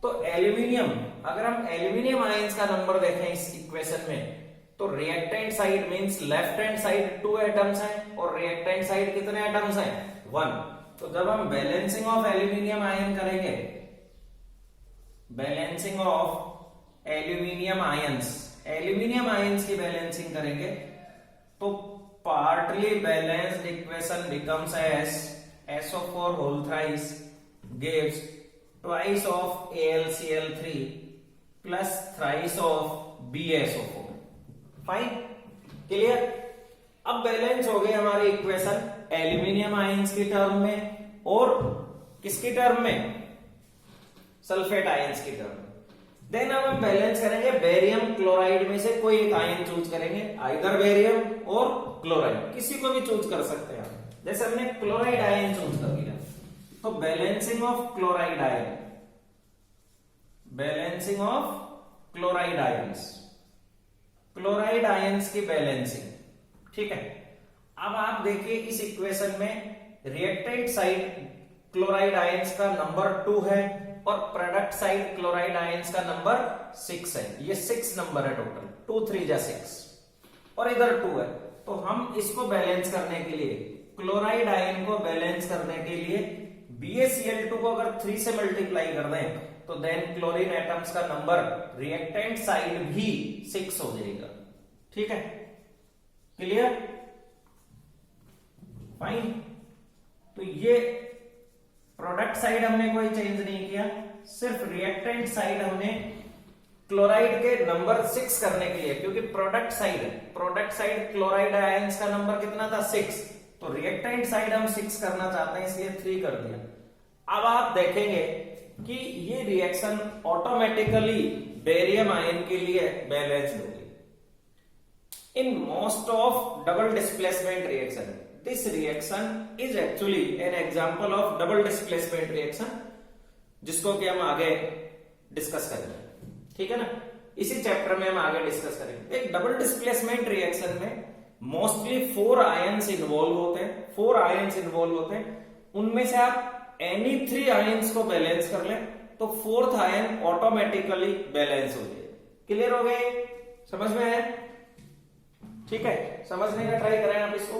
तो एल्यूमिनियम, अगर हम एल्यूमिनियम आयंस का नंबर देखें इस इक्वेशन में, तो reactant side means left hand side 2 atoms हैं, और रिएक्टेंट साइड कितने एटम्स हैं? 1। तो जब हम बैलेंसिंग ऑफ एल्यूमिनियम आयन करेंगे, बैलेंसिंग ऑफ एल्यूमिनियम आयंस की बैलेंसिंग करेंगे, तो partly balanced equation becomes as SO4 whole thrice gives twice of AlCl3 plus thrice of BaSO4। Fine, clear. अब बैलेंस हो गई हमारी इक्वेशन एल्यूमिनियम आयंस की term में और किसकी टर्म में? सल्फेट आयंस की टर्म में। देन अब हम बैलेंस करेंगे बेरियम क्लोराइड में से कोई एक आयन चूज करेंगे, आइदर बेरियम और क्लोराइड, किसी को भी चूज कर सकते हैं। जैसे हमने क्लोराइड आयन चूज कर लिया, तो balancing of chloride ion, balancing of chloride ions की बैलेंसिंग। ठीक है, अब आप देखिए इस इक्वेशन में रिएक्टेंट साइड क्लोराइड आयंस का नंबर 2 है और प्रोडक्ट साइड क्लोराइड आयंस का नंबर 6 है। ये 6 नंबर है टोटल, 2 3 जा 6, और इधर 2 है। तो हम इसको बैलेंस करने के लिए, क्लोराइड आयन को बैलेंस करने के लिए BaCl2 को अगर 3 से मल्टीप्लाई कर दें, तो देन क्लोरीन एटम्स का नंबर रिएक्टेंट साइड भी 6 हो जाएगा। ठीक है, क्लियर, फाइन। तो ये प्रोडक्ट साइड हमने कोई चेंज नहीं किया, सिर्फ रिएक्टेंट साइड हमने क्लोराइड के नंबर 6 करने के लिए, क्योंकि प्रोडक्ट साइड क्लोराइड आयंस का नंबर कितना था? 6। तो रिएक्टेंट साइड हम 6 करना चाहते हैं, इसलिए 3 कर दिया। अब आप देखेंगे कि ये रिएक्शन ऑटोमेटिकली बेरियम आयन के लिए बैलेंस होगी। In most of double displacement reaction, this reaction is actually an example of double displacement reaction, जिसको कि हम आगे डिस्कस करेंगे। ठीक है ना, इसी चैप्टर में हम आगे डिस्कस करेंगे। एक डबल डिस्प्लेसमेंट रिएक्शन में मोस्टली 4 आयंस इन्वॉल्व होते हैं। उनमें से आप एनी 3 आयंस को बैलेंस कर लें तो 4th आयन ऑटोमेटिकली बैलेंस हो जाए। क्लियर हो गए? समझ में है? ठीक है, समझने का ट्राई करें आप इसको।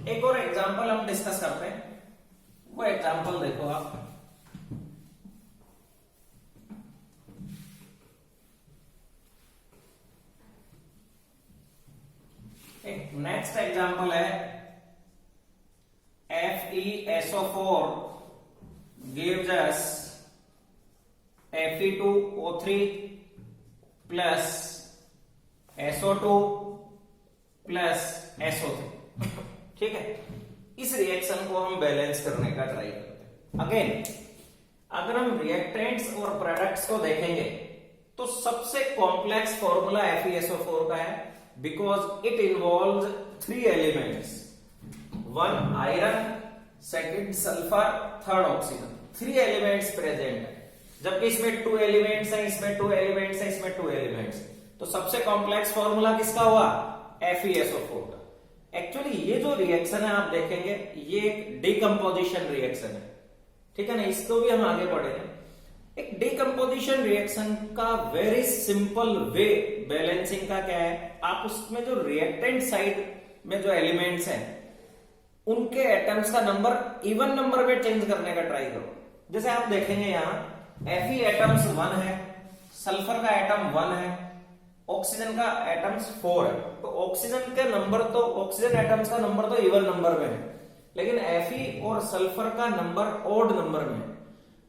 एक और एग्जांपल हम डिस्कस करते हैं, वो एग्जांपल देखो आप। नेक्स्ट एग्जांपल है FeSO4 gives us Fe2O3 plus SO2 plus SO3। ठीक है, इस रिएक्शन को हम बैलेंस करने का ट्राई करते हैं। अगेन अगर हम रिएक्टेंट्स और प्रोडक्ट्स को देखेंगे तो सबसे कॉम्प्लेक्स फॉर्मूला FeSO4 का है, because it involves 3 elements, 1 iron, second sulphur, third oxygen. 3 elements present है, जबकि इसमें 2 एलिमेंट्स हैं, इसमें 2 एलिमेंट्स हैं, इसमें 2 एलिमेंट्स। तो सबसे कॉम्प्लेक्स फॉर्मूला किसका हुआ? FeSO4 का। एक्चुअली ये जो रिएक्शन है आप देखेंगे ये एक डिकम्पोजिशन रिएक्शन है, ठीक है ना, इसको भी हम आगे पढ़ेंगे। एक डिकम्पोजिशन रिएक्शन का वेरी सिंपल वे बैलेंसिंग का क्या है, आप उसमें जो रिएक्टेंट साइड में जो एलिमेंट्स हैं उनके एटम्स का नंबर इवन नंबर में चेंज करने का ट्राई करो। जैसे आप देखेंगे यहां Fe एटम्स 1 है, सल्फर का एटम 1 है, ऑक्सीजन का एटम्स 4 है। तो ऑक्सीजन के नंबर तो ऑक्सीजन एटम्स का नंबर तो इवन नंबर में है, लेकिन Fe और सल्फर का नंबर ऑड नंबर में है।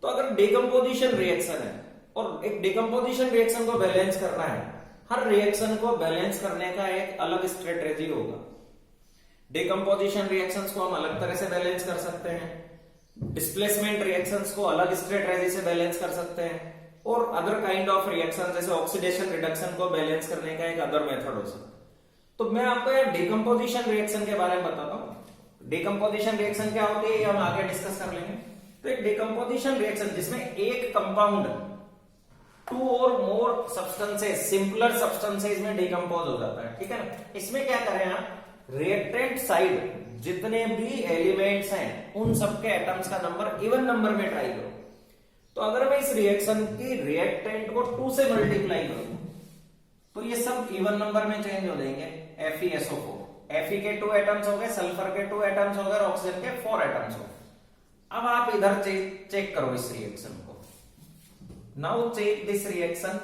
तो अगर डिकम्पोजिशन रिएक्शन है और एक डिकम्पोजिशन रिएक्शन को बैलेंस करना है, हर रिएक्शन को बैलेंस करने का एक अलग स्ट्रेटेजी होगा। डिकम्पोजिशन रिएक्शंस को हम अलग तरह से बैलेंस कर सकते हैं, डिस्प्लेसमेंट रिएक्शंस को अलग स्ट्रेटेजी से बैलेंस कर सकते हैं, और अदर काइंड ऑफ रिएक्शन जैसे ऑक्सीडेशन रिडक्शन को बैलेंस करने का एक अदर मेथड हो सकता है। तो मैं आपको यार डिकम्पोजिशन रिएक्शन के बारे में बताता हूं। डिकम्पोजिशन रिएक्शन क्या होती है ये हम आगे डिस्कस कर लेंगे। तो एक डिकम्पोजिशन रिएक्शन जिसमें एक कंपाउंड 2 और मोर सब्सटेंसेस, सिंपलर सब्सटेंसेस में डिकम्पोज हो जाता है, ठीक है ना। इसमें क्या करें आप, रिएक्टेंट साइड जितने भी एलिमेंट्स हैं उन सबके एटम्स का नंबर इवन नंबर में ट्राई करो। तो अगर मैं इस रिएक्शन की रिएक्टेंट को 2 से मल्टीप्लाई करूं तो ये सब इवन नंबर में चेंज हो जाएंगे। FeSO4, Fe के 2 एटम्स हो गए, सल्फर के 2 एटम्स हो गए, ऑक्सीजन के 4 एटम्स हो गए। अब आप इधर चेक करो इस रिएक्शन को। Now check this reaction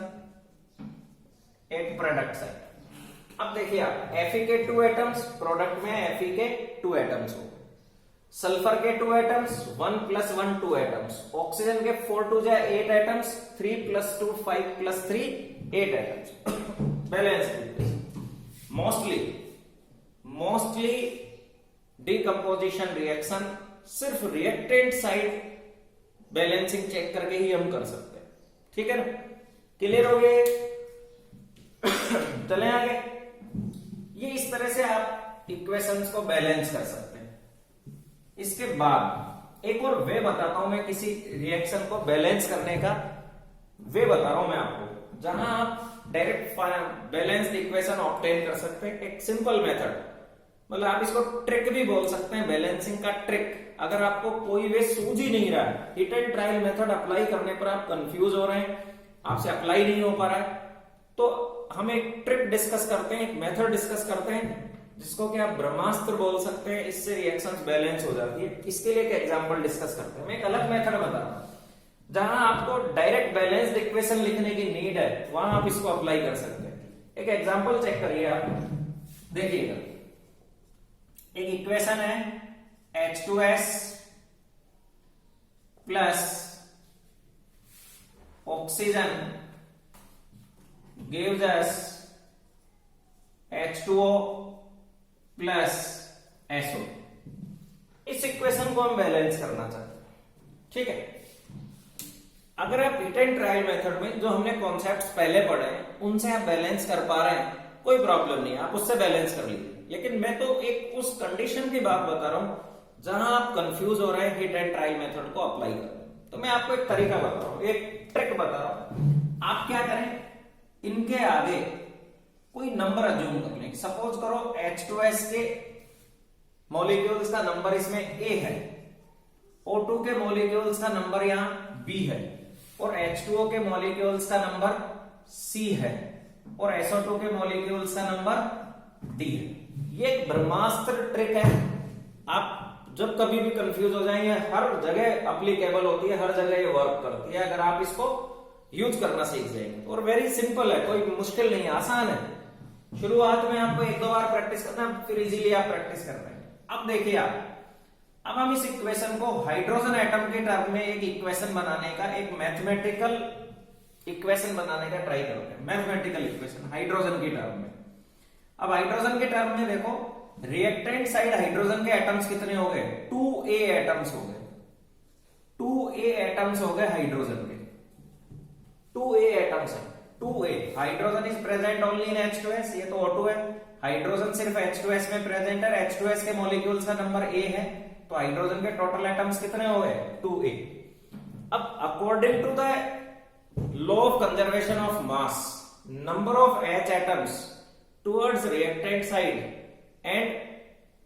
at product side. अब देखिए आप Fe के 2 एटम्स, प्रोडक्ट में Fe के 2 एटम्स हो, सल्फर के 2 एटम्स, 1 + 1 2 एटम्स, ऑक्सीजन के 4 2 जा 8 atoms, 3 + 2 5 + 3 8 atoms. Balance. Mostly decomposition reaction सिर्फ रिएक्टेंट साइड बैलेंसिंग चेक करके ही हम कर सकते हैं, ठीक है ना। क्लियर हो गए? चलें आगे। ये इस तरह से आप इक्वेशंस को बैलेंस कर सकते हैं। इसके बाद एक और वे बताता हूं मैं किसी रिएक्शन को बैलेंस करने का वे बता रहा हूं मैं आपको, जहां आप डायरेक्ट बैलेंस्ड इक्वेशन ऑब्टेन कर सकते हैं। एक सिंपल मेथड, मतलब आप इसको ट्रिक भी बोल सकते हैं, बैलेंसिंग का ट्रिक। अगर आपको कोई वे सूझ ही नहीं रहा है, hit and trial method apply करने पर आप कंफ्यूज हो रहे हैं, आपसे अप्लाई नहीं हो पा रहा है, तो हम एक ट्रिक डिस्कस करते हैं, एक मेथड डिस्कस करते हैं जिसको कि आप ब्रह्मास्त्र बोल सकते हैं। इससे रिएक्शंस बैलेंस हो जाती है। इसके लिए एक एग्जांपल डिस्कस करते हैं। मैं एक अलग मेथड बता रहा हूं जहां आपको डायरेक्ट बैलेंस्ड इक्वेशन लिखने की नीड है, वहां आप इसको अप्लाई कर सकते हैं। एक एग्जांपल चेक करिए आप, देखिएगा एक इक्वेशन है H2S plus oxygen gives us H2O plus SO। इस इक्वेशन को हम बैलेंस करना चाहते हैं, ठीक है। अगर आप हिट एंड ट्रायल मेथड में जो हमने कॉन्सेप्ट्स पहले पढ़े हैं उनसे आप बैलेंस कर पा रहे हैं, कोई प्रॉब्लम नहीं, आप उससे बैलेंस कर लीजिए। लेकिन मैं तो एक उस कंडीशन की बात बता रहा हूं जहां आप कंफ्यूज हो रहे हैं हिट एंड ट्रायल मेथड को अप्लाई करें। तो मैं आपको एक तरीका बता रहा हूं, एक ट्रिक बता रहा हूं। आप क्या करें, इनके आगे कोई नंबर अज्यूम कर लें। सपोज करो H2S के मॉलिक्यूल्स का नंबर इसमें A है, O2 के मॉलिक्यूल्स का नंबर यहां B है, और H2O के मॉलिक्यूल्स का नंबर C है, और SO2 के मॉलिक्यूल्स का नंबर D है। ये एक ब्रह्मास्त्र ट्रिक है। आप जब कभी भी कंफ्यूज हो जाएंगे, हर जगह अप्लीकेबल होती है, हर जगह ये वर्क करती है अगर आप इसको यूज करना सीख जाएंगे। और वेरी सिंपल है, कोई मुश्किल नहीं है, आसान है। शुरुआत में आपको 1-2 बार प्रैक्टिस करना है, फिर इजीली आप प्रैक्टिस कर पाएंगे। अब देखिए आप, अब हम इस इक्वेशन को हाइड्रोजन एटम के टर्म में एक इक्वेशन बनाने का, एक मैथमेटिकल इक्वेशन बनाने का ट्राई करते हैं। मैथमेटिकल इक्वेशन हाइड्रोजन के टर्म में। अब हाइड्रोजन के टर्म में देखो, रिएक्टेंट साइड हाइड्रोजन के एटम्स कितने हो गए? 2a एटम्स हो गए। 2a एटम्स हो गए हाइड्रोजन के। 2a एटम्स है। 2a hydrogen is present only in H2S, ये तो O2 है। हाइड्रोजन सिर्फ H2S में प्रेजेंट है। H2S के मॉलिक्यूल्स का नंबर a है, तो हाइड्रोजन के टोटल एटम्स कितने हो गए? 2a। अब according to the law of conservation of mass, number of H atoms towards reactant side and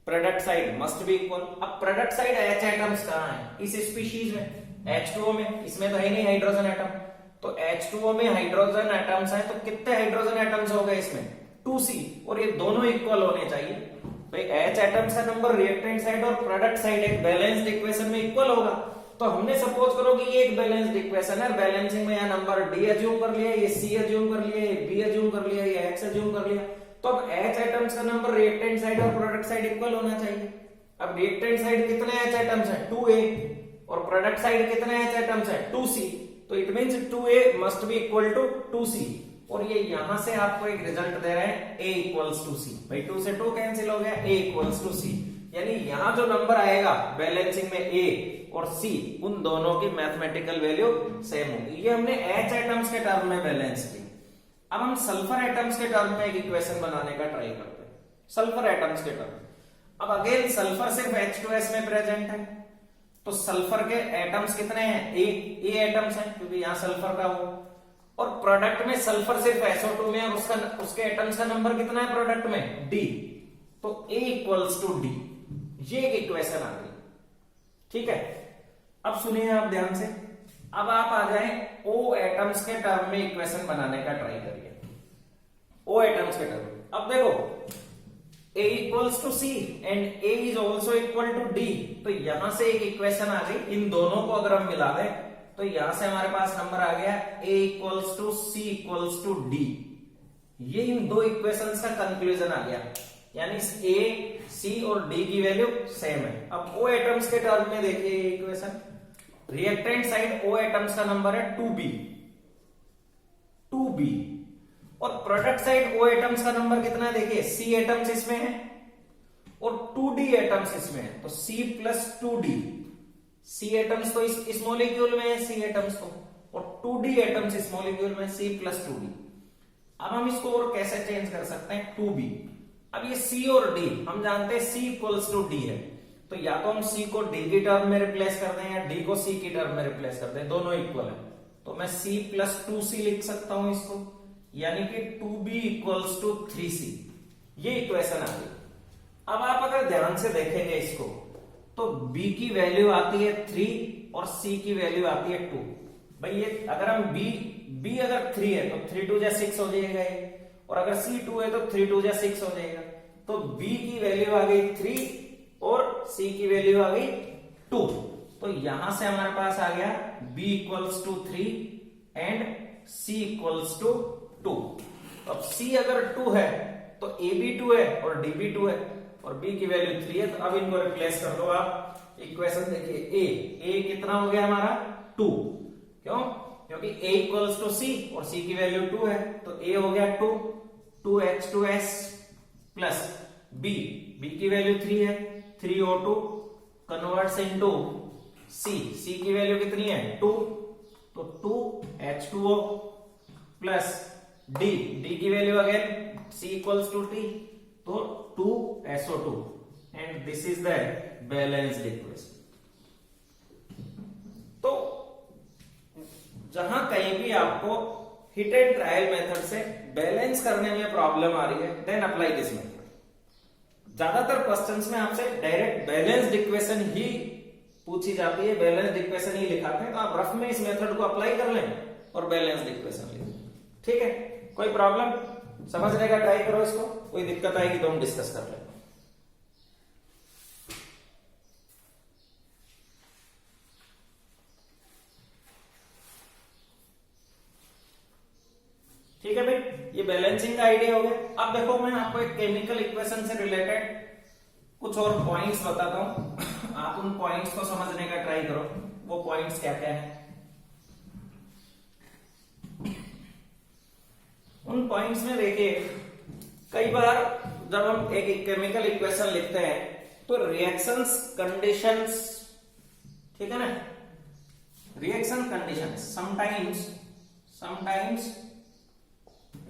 product side must be equal. अब प्रोडक्ट साइड H एटम्स कहां है? इस स्पीशीज में, H2O में। इसमें तो है नहीं हाइड्रोजन एटम, तो H2O में हाइड्रोजन एटम्स हैं, तो कितने हाइड्रोजन एटम्स हो गए इसमें? 2c, और ये दोनों इक्वल होने चाहिए। भाई H एटम्स का नंबर रिएक्टेंट साइड और प्रोडक्ट साइड एक बैलेंस्ड इक्वेशन में इक्वल होगा। तो हमने सपोज करो कि ये एक बैलेंस्ड इक्वेशन है, बैलेंसिंग में यह नंबर d एज्यूम कर लिया, ये c एज्यूम कर लिया, ये b एज्यूम कर लिया, ये x एज्यूम कर लिया। तो अब H एटम्स का नंबर रिएक्टेंट साइड और प्रोडक्ट साइड इक्वल होना चाहिए। अब रिएक्टेंट साइड कितने H एटम्स हैं? 2a, और प्रोडक्ट साइड कितने H एटम्स हैं? 2c। तो it means 2a must be equal to 2c, और ये यहां से आपको एक रिजल्ट दे रहे हैं a इक्वल्स टू c। भाई 2 से 2 कैंसिल हो गया, a इक्वल्स टू c, यानी यहां जो नंबर आएगा बैलेंसिंग में a और c, उन दोनों की मैथमेटिकल वैल्यू सेम होगी। ये हमने H एटम्स के टर्म में बैलेंस की। अब हम सल्फर एटम्स के टर्म में एक इक्वेशन बनाने का ट्राई करते हैं। सल्फर एटम्स के टर्म, अब अगेन सल्फर सिर्फ H2S में प्रेजेंट है, तो सल्फर के एटम्स कितने हैं? ए एटम्स हैं, क्योंकि यहां सल्फर का हो। और प्रोडक्ट में सल्फर सिर्फ SO2 में, और उसके एटम्स का नंबर कितना है प्रोडक्ट में? D। तो A इक्वल्स टू D, ये एक इक्वेशन आ गई। ठीक है, अब सुनिए आप ध्यान से। अब आप आ जाए O एटम्स के टर्म में इक्वेशन बनाने का ट्राई करिए। O एटम्स के टर्म, अब देखो A equals to C and A is also equal to D, तो यहां से एक इक्वेशन आ गई। इन दोनों को अगर हम मिला दें तो यहां से हमारे पास नंबर आ गया A equals to C equals to D। ये इन दो इक्वेशंस का कंक्लूजन आ गया, यानी A, C और D की वैल्यू सेम है। अब O एटम्स के टर्म में देखिए ये equation, reactant side O atoms का नंबर है 2b, 2b, और प्रोडक्ट साइड O एटम्स का नंबर कितना है? देखिए C एटम्स इसमें है और 2d एटम्स इसमें है, तो C plus 2d। C atoms तो इस मॉलिक्यूल में है, C एटम्स तो, और 2d एटम्स इस मॉलिक्यूल में, C प्लस 2d। अब हम इसको और कैसे चेंज कर सकते हैं? 2b। अब ये C और D हम जानते हैं C इक्वल्स टू D है, तो या तो हम C को D की टर्म में रिप्लेस कर दें या D को C की टर्म में रिप्लेस कर दें, दोनों इक्वल है। तो मैं C प्लस 2C लिख सकता हूं इसको, यानी कि 2b इक्वल्स टू 3c। ये इक्वेशन आ गई। अब आप अगर ध्यान से देखेंगे इसको, तो b की वैल्यू आती है 3 और c की वैल्यू आती है 2। भाई ये अगर हम b अगर 3 है तो 3 2 जा 6 हो जाएगा ये, और अगर c 2 है तो 3 2 जा 6 हो जाएगा। तो b की वैल्यू आ गई 3 और c की वैल्यू आ गई 2। तो यहां से हमारे पास आ गया b equals to 3 and c equals to 2। अब C अगर 2 है तो A भी 2 है और D भी 2 है, और B की वैल्यू 3 है। तो अब इनको रिप्लेस कर दो आप। इक्वेशन देखिए A कितना हो गया हमारा? 2। क्यों? क्योंकि A इक्वल्स टू C और C की वैल्यू 2 है, तो A हो गया 2, 2H2S प्लस B की वैल्यू 3 है, 3O2 कन्वर्ट्स इनटू C की वैल्यू कितनी है? 2, तो 2H2O प्लस D की value again C equals to T, तो 2SO2 and this is the balanced equation. तो जहां कहीं भी आपको हिट एंड ट्रायल मेथड से बैलेंस करने में प्रॉब्लम आ रही है, देन अप्लाई दिस मेथड। ज्यादातर क्वेश्चंस में आपसे डायरेक्ट बैलेंस्ड इक्वेशन ही पूछी जाती है, बैलेंस्ड इक्वेशन ही लिखाते हैं, तो आप रफ में इस मेथड को अप्लाई कर लें और बैलेंस्ड इक्वेशन लिखें। ठीक है, कोई प्रॉब्लम? समझने का ट्राई करो इसको, कोई दिक्कत आएगी तो हम डिस्कस कर लेंगे। ठीक है भाई, ये बैलेंसिंग का आइडिया हो गया। अब देखो मैं आपको एक केमिकल इक्वेशन से रिलेटेड कुछ और पॉइंट्स बताता हूं। आप उन पॉइंट्स को समझने का ट्राई करो, वो पॉइंट्स क्या क्या है। उन पॉइंट्स में देखिए, कई बार जब हम एक केमिकल इक्वेशन लिखते हैं तो रिएक्शंस कंडीशंस, ठीक है ना, reaction conditions, sometimes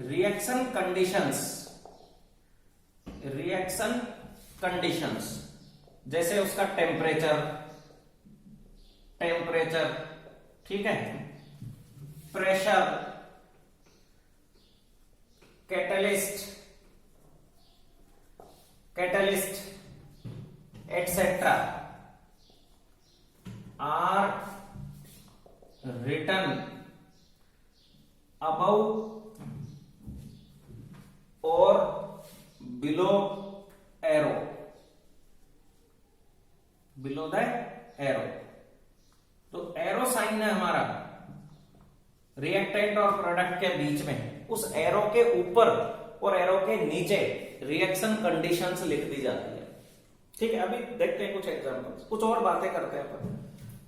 reaction conditions, जैसे उसका टेम्परेचर, ठीक है, pressure, catalyst etcetera are written above और बिलो द एरो। तो एरो साइन है हमारा रिएक्टेंट और प्रोडक्ट के बीच में, उस एरो के ऊपर और एरो के नीचे रिएक्शन कंडीशंस लिख दी जाती है। ठीक है, अभी देखते हैं कुछ एग्जांपल्स, कुछ और बातें करते हैं अपन।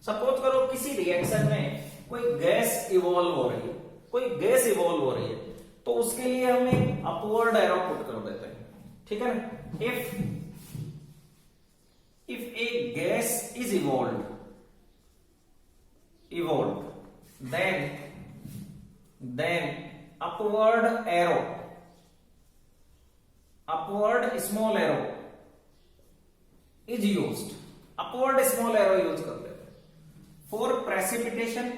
सपोज करो किसी रिएक्शन में कोई गैस इवॉल्व हो रही है, तो उसके लिए हम एक अपवर्ड एरो पुट कर देते हैं, ठीक है ना। If A gas is evolve then upward small arrow is used, upward small arrow use करते हैं। फॉर प्रेसिपिटेशन,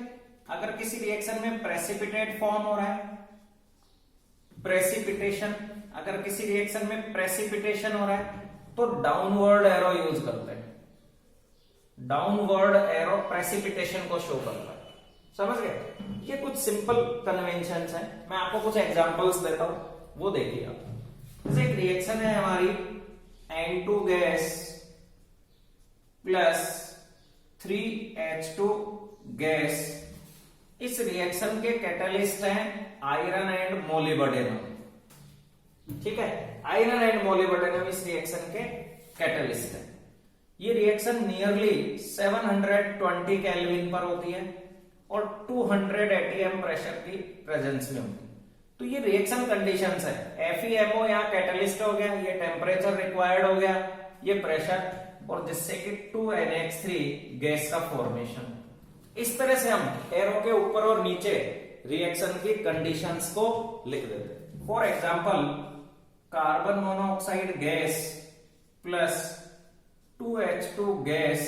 अगर किसी रिएक्शन में प्रेसिपिटेट फॉर्म हो रहा है, अगर किसी रिएक्शन में प्रेसिपिटेशन हो रहा है तो डाउनवर्ड एरो यूज करते हैं। डाउनवर्ड एरो प्रेसिपिटेशन को शो करता है, समझ गए। ये कुछ सिंपल कन्वेंशंस हैं, मैं आपको कुछ एग्जांपल्स देता हूं, वो देखिए आप। जैसे एक रिएक्शन है हमारी N2 gas plus 3H2 gas. इस रिएक्शन के कैटलिस्ट हैं आयरन एंड मोलिब्डेनम, ठीक है, आयरन एंड मोलिब्डेनम इस रिएक्शन के कैटलिस्ट है। ये रिएक्शन नियरली 720 केल्विन पर होती है और 200 atm प्रेशर की प्रेजेंस में होती है। तो ये रिएक्शन कंडीशंस है, FeMO यहाँ कैटलिस्ट हो गया, ये टेम्परेचर रिक्वायर्ड हो गया, ये प्रेशर, और जिससे कि 2NH3 गैस का फॉर्मेशन। इस तरह से हम एरो के ऊपर और नीचे रिएक्शन की कंडीशंस को लिख देते हैं। For example, carbon monoxide gas plus 2H2 gas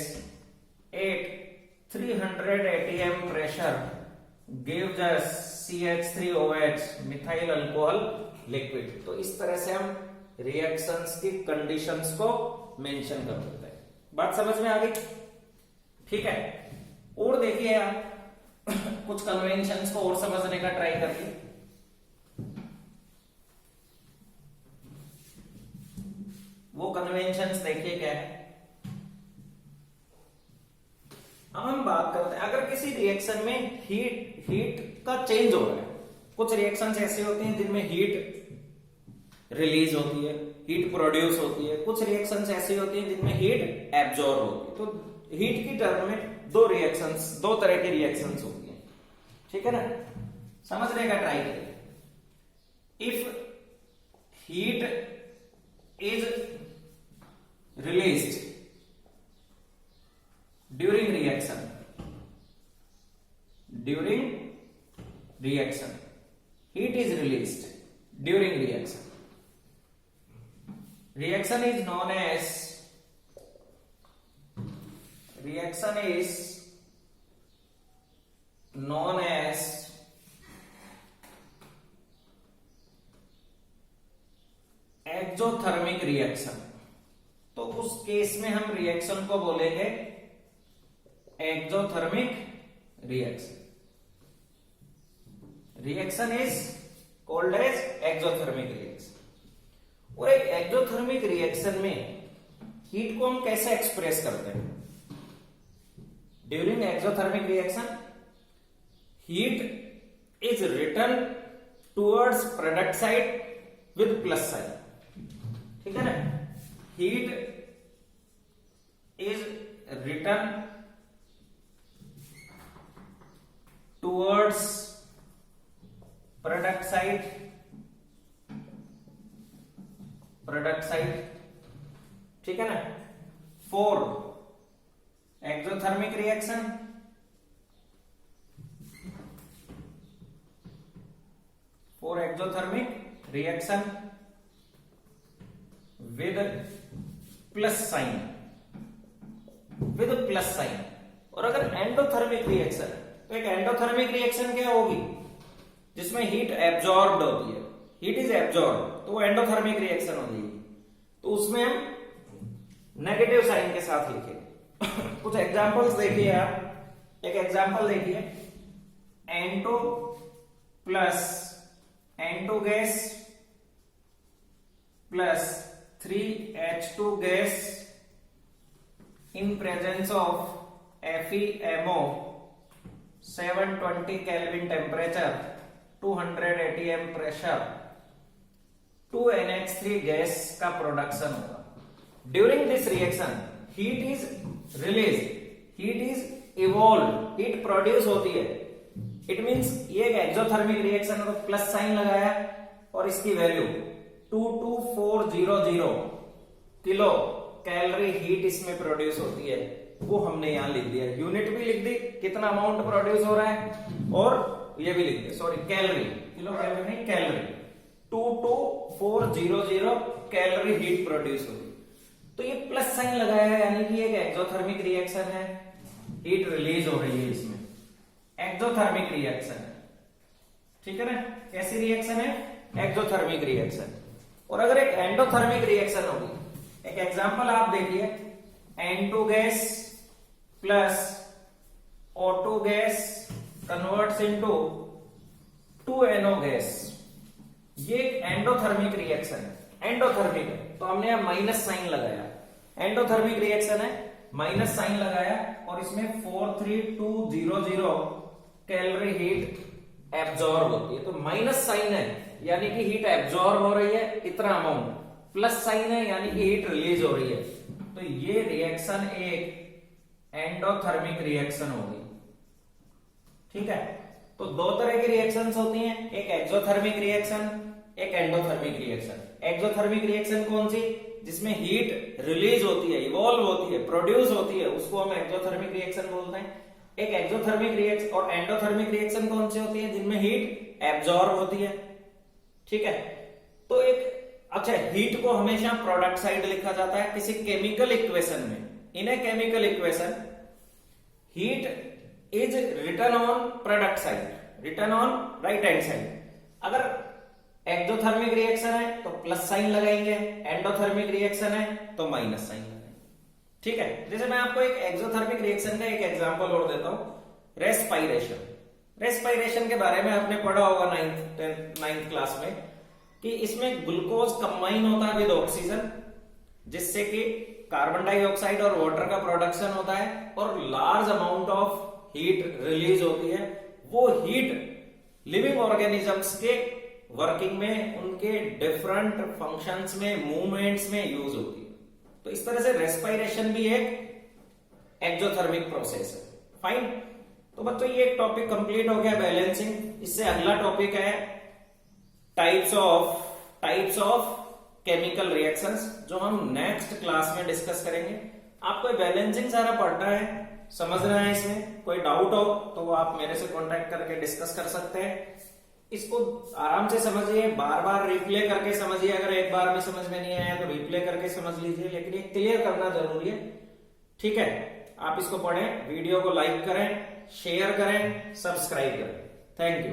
at 300 atm pressure gives us CH3OH methyl alcohol liquid. तो इस तरह से हम रिएक्शंस की कंडीशंस को मेंशन कर देते हैं। बात समझ में आ गई? ठीक है, और देखिए आप कुछ कन्वेंशंस को और समझने का ट्राई करिए। वो कन्वेंशंस देखिए क्या है। अब हम बात करते हैं, अगर किसी रिएक्शन में हीट का चेंज हो रहा है, कुछ रिएक्शंस ऐसे होते हैं जिनमें हीट रिलीज होती है, हीट प्रोड्यूस होती है, कुछ रिएक्शंस ऐसी होती हैं जिनमें हीट एब्जॉर्ब होती है। तो हीट की टर्म में दो तरह की रिएक्शंस होती हैं, ठीक है ना, समझने का ट्राई करिए। If heat is released during reaction heat is released during reaction is known as exothermic reaction. तो उस केस में हम रिएक्शन को बोलेंगे exothermic reaction is called as exothermic reaction. और एक एक्सोथर्मिक रिएक्शन में हीट को हम कैसे एक्सप्रेस करते हैं? During exothermic reaction heat is return towards product side with plus sign, ठीक है ना। Heat is return towards product side, ठीक है ना। 4 exothermic reaction, with plus sign, और अगर एंडोथर्मिक रिएक्शन, तो एक एंडोथर्मिक रिएक्शन क्या होगी, जिसमें हीट एब्जॉर्ब्ड होती है, हीट इज एब्जॉर्ब, तो वो एंडोथर्मिक रिएक्शन हो जाएगी। तो उसमें हम नेगेटिव साइन के साथ लिखेंगे। कुछ एग्जांपल्स देखिए आप, एक एग्जांपल देखिए, N2 plus N2 gas plus 3H2 gas in presence of FeMO 720 Kelvin temperature 200 atm pressure 2NH3 gas का प्रोडक्शन होगा। During this reaction heat is release, heat is evolve, heat produce होती है। It means ये एक exothermic reaction है, तो plus sign लगाया और इसकी वैल्यू 22400 किलो कैलोरी हीट इसमें प्रोड्यूस होती है, वो हमने यहां लिख दिया। यूनिट भी लिख दी, कितना अमाउंट प्रोड्यूस हो रहा है, और ये भी लिख दिया, सॉरी कैलोरी, किलो कैलोरी नहीं, कैलोरी 22400 कैलोरी हीट प्रोड्यूस होगी। तो ये प्लस साइन लगाया है, यानी कि एक एक्सोथर्मिक रिएक्शन है, हीट रिलीज हो रही है इसमें, एक्सोथर्मिक रिएक्शन है, ठीक है ना। कैसी रिएक्शन है, एक्सोथर्मिक रिएक्शन। और अगर एक एंडोथर्मिक रिएक्शन होगी, एक एग्जांपल आप देखिए, N2 gas plus O2 gas converts into 2NO gas, ये एक एंडोथर्मिक रिएक्शन है, एंडोथर्मिक है, तो हमने यहां माइनस साइन लगाया। एंडोथर्मिक रिएक्शन है, माइनस साइन लगाया, और इसमें 43200 कैलोरी हीट एब्जॉर्ब होती है। तो माइनस साइन है, यानी कि हीट एब्जॉर्ब हो रही है इतना अमाउंट, प्लस साइन है यानी कि हीट रिलीज हो रही है। तो ये रिएक्शन एक एंडोथर्मिक रिएक्शन होगी, ठीक है। तो दो तरह की रिएक्शंस होती हैं, एक एक्सोथर्मिक रिएक्शन, एक एंडोथर्मिक रिएक्शन। एक्सोथर्मिक रिएक्शन कौन सी, जिसमें हीट रिलीज होती है, इवॉल्व होती है, प्रोड्यूस होती है, उसको हम एक्सोथर्मिक रिएक्शन बोलते हैं। एक एक्सोथर्मिक रिएक्शन और एंडोथर्मिक रिएक्शन कौन सी होती है, जिनमें हीट एब्जॉर्ब होती है, ठीक है। तो एक अच्छा, हीट को हमेशा प्रोडक्ट साइड लिखा जाता है किसी केमिकल इक्वेशन में। In a chemical equation heat is written on product side, written on right hand side. अगर एक्सोथर्मिक रिएक्शन है तो प्लस साइन लगाएंगे, एंडोथर्मिक रिएक्शन है तो माइनस साइन लगाएंगे, ठीक है। जैसे मैं आपको एक एक्सोथर्मिक रिएक्शन का एक एग्जांपल और देता हूं, रेस्पाइरेशन। रेस्पाइरेशन के बारे में आपने पढ़ा होगा 9th क्लास में, कि इसमें ग्लूकोज कंबाइन होता है विद ऑक्सीजन, जिससे कि कार्बन डाइऑक्साइड और वाटर का प्रोडक्शन होता है, और large amount of heat release होती है। वो हीट लिविंग ऑर्गेनिजम्स के वर्किंग में, उनके डिफरेंट फंक्शंस में, मूवमेंट्स में यूज होती है। तो इस तरह से रेस्पाइरेशन भी एक एक्सोथर्मिक प्रोसेस है, फाइन। तो बच्चों ये एक टॉपिक कंप्लीट हो गया, बैलेंसिंग। इससे अगला टॉपिक है टाइप्स ऑफ केमिकल रिएक्शंस, जो हम नेक्स्ट क्लास में डिस्कस करेंगे। आपको बैलेंसिंग सारा पढ़ना है, समझना है। इसमें कोई डाउट हो तो वो आप मेरे से कांटेक्ट करके डिस्कस कर सकते हैं। इसको आराम से समझिए, बार बार रिप्ले करके समझिए। अगर एक बार भी समझ में नहीं आया तो रिप्ले करके समझ लीजिए, लेकिन ये क्लियर करना जरूरी है, ठीक है। आप इसको पढ़ें, वीडियो को लाइक करें, शेयर करें, सब्सक्राइब करें। Thank you.